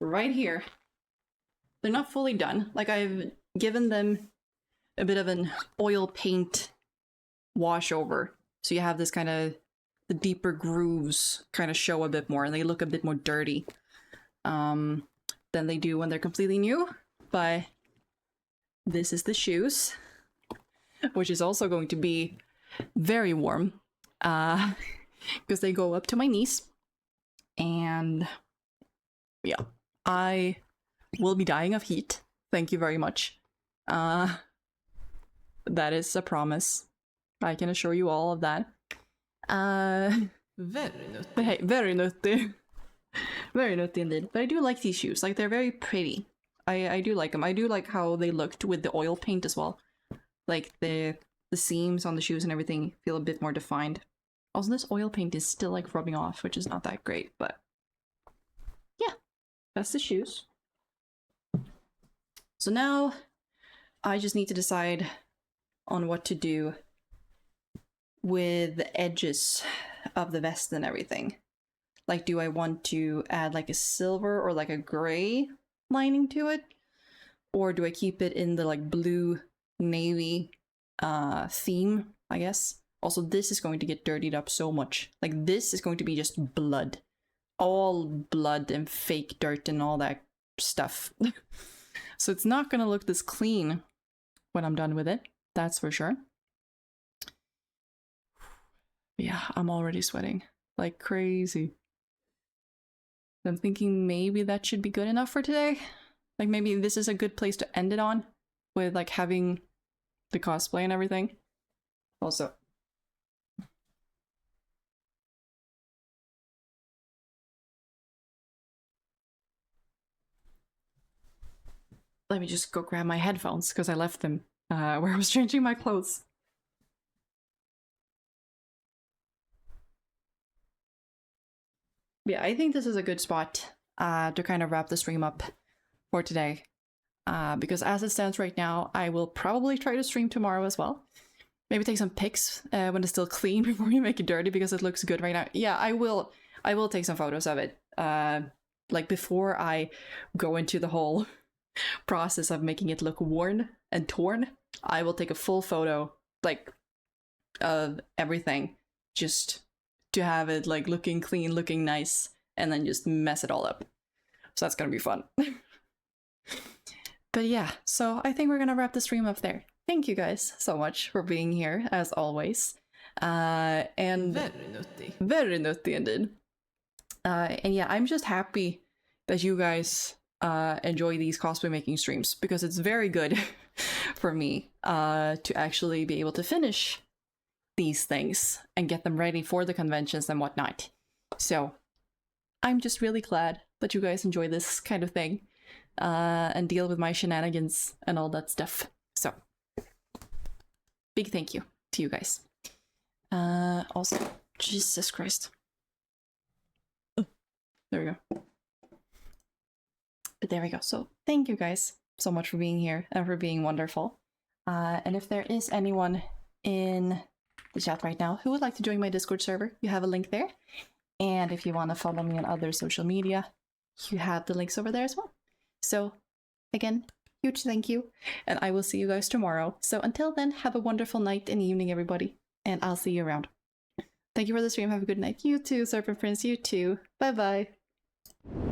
Speaker 1: right here. They're not fully done. Like, I've given them a bit of an oil paint wash over. So you have this kind of, the deeper grooves kind of show a bit more and they look a bit more dirty than they do when they're completely new. But this is the shoes, which is also going to be very warm because they go up to my knees. And yeah, I will be dying of heat. Thank you very much. That is a promise. I can assure you all of that.
Speaker 3: Very nutty.
Speaker 1: But hey, very nutty. Very nutty indeed. But I do like these shoes. Like, they're very pretty. I do like them. I do like how they looked with the oil paint as well. Like, the seams on the shoes and everything feel a bit more defined. Also, this oil paint is still, like, rubbing off, which is not that great, but yeah, that's the shoes. So now, I just need to decide on what to do with the edges of the vest and everything. Like, do I want to add like a silver or like a gray lining to it? Or do I keep it in the like blue navy theme, I guess? Also, this is going to get dirtied up so much. Like, this is going to be just blood. All blood and fake dirt and all that stuff. So it's not gonna look this clean when I'm done with it. That's for sure. Yeah, I'm already sweating like crazy. I'm thinking maybe that should be good enough for today. Like maybe this is a good place to end it on, with like having the cosplay and everything. Also, let me just go grab my headphones because I left them where I was changing my clothes. Yeah, I think this is a good spot to kind of wrap the stream up for today. Because as it stands right now, I will probably try to stream tomorrow as well. Maybe take some pics when it's still clean before you make it dirty, because it looks good right now. Yeah, I will take some photos of it. Like before I go into the whole process of making it look worn and torn, I will take a full photo, like, of everything, just to have it like looking clean, looking nice, and then just mess it all up. So that's gonna be fun. But yeah, so I think we're gonna wrap the stream up there. Thank you guys so much for being here, as always. And very nutty indeed. And yeah, I'm just happy that you guys enjoy these cosplay making streams, because it's very good for me to actually be able to finish these things and get them ready for the conventions and whatnot. So I'm just really glad that you guys enjoy this kind of thing and deal with my shenanigans and all that stuff. So big thank you to you guys. Also, Jesus Christ. There we go. But there we go. So thank you guys so much for being here and for being wonderful. And if there is anyone in the chat right now who would like to join my Discord server, you have a link there. And if you want to follow me on other social media, you have the links over there as well. So again, huge thank you, and I will see you guys tomorrow. So until then, have a wonderful night and evening, everybody, and I'll see you around. Thank you for the stream. Have a good night. You too, Serpent Prince. You too. Bye bye.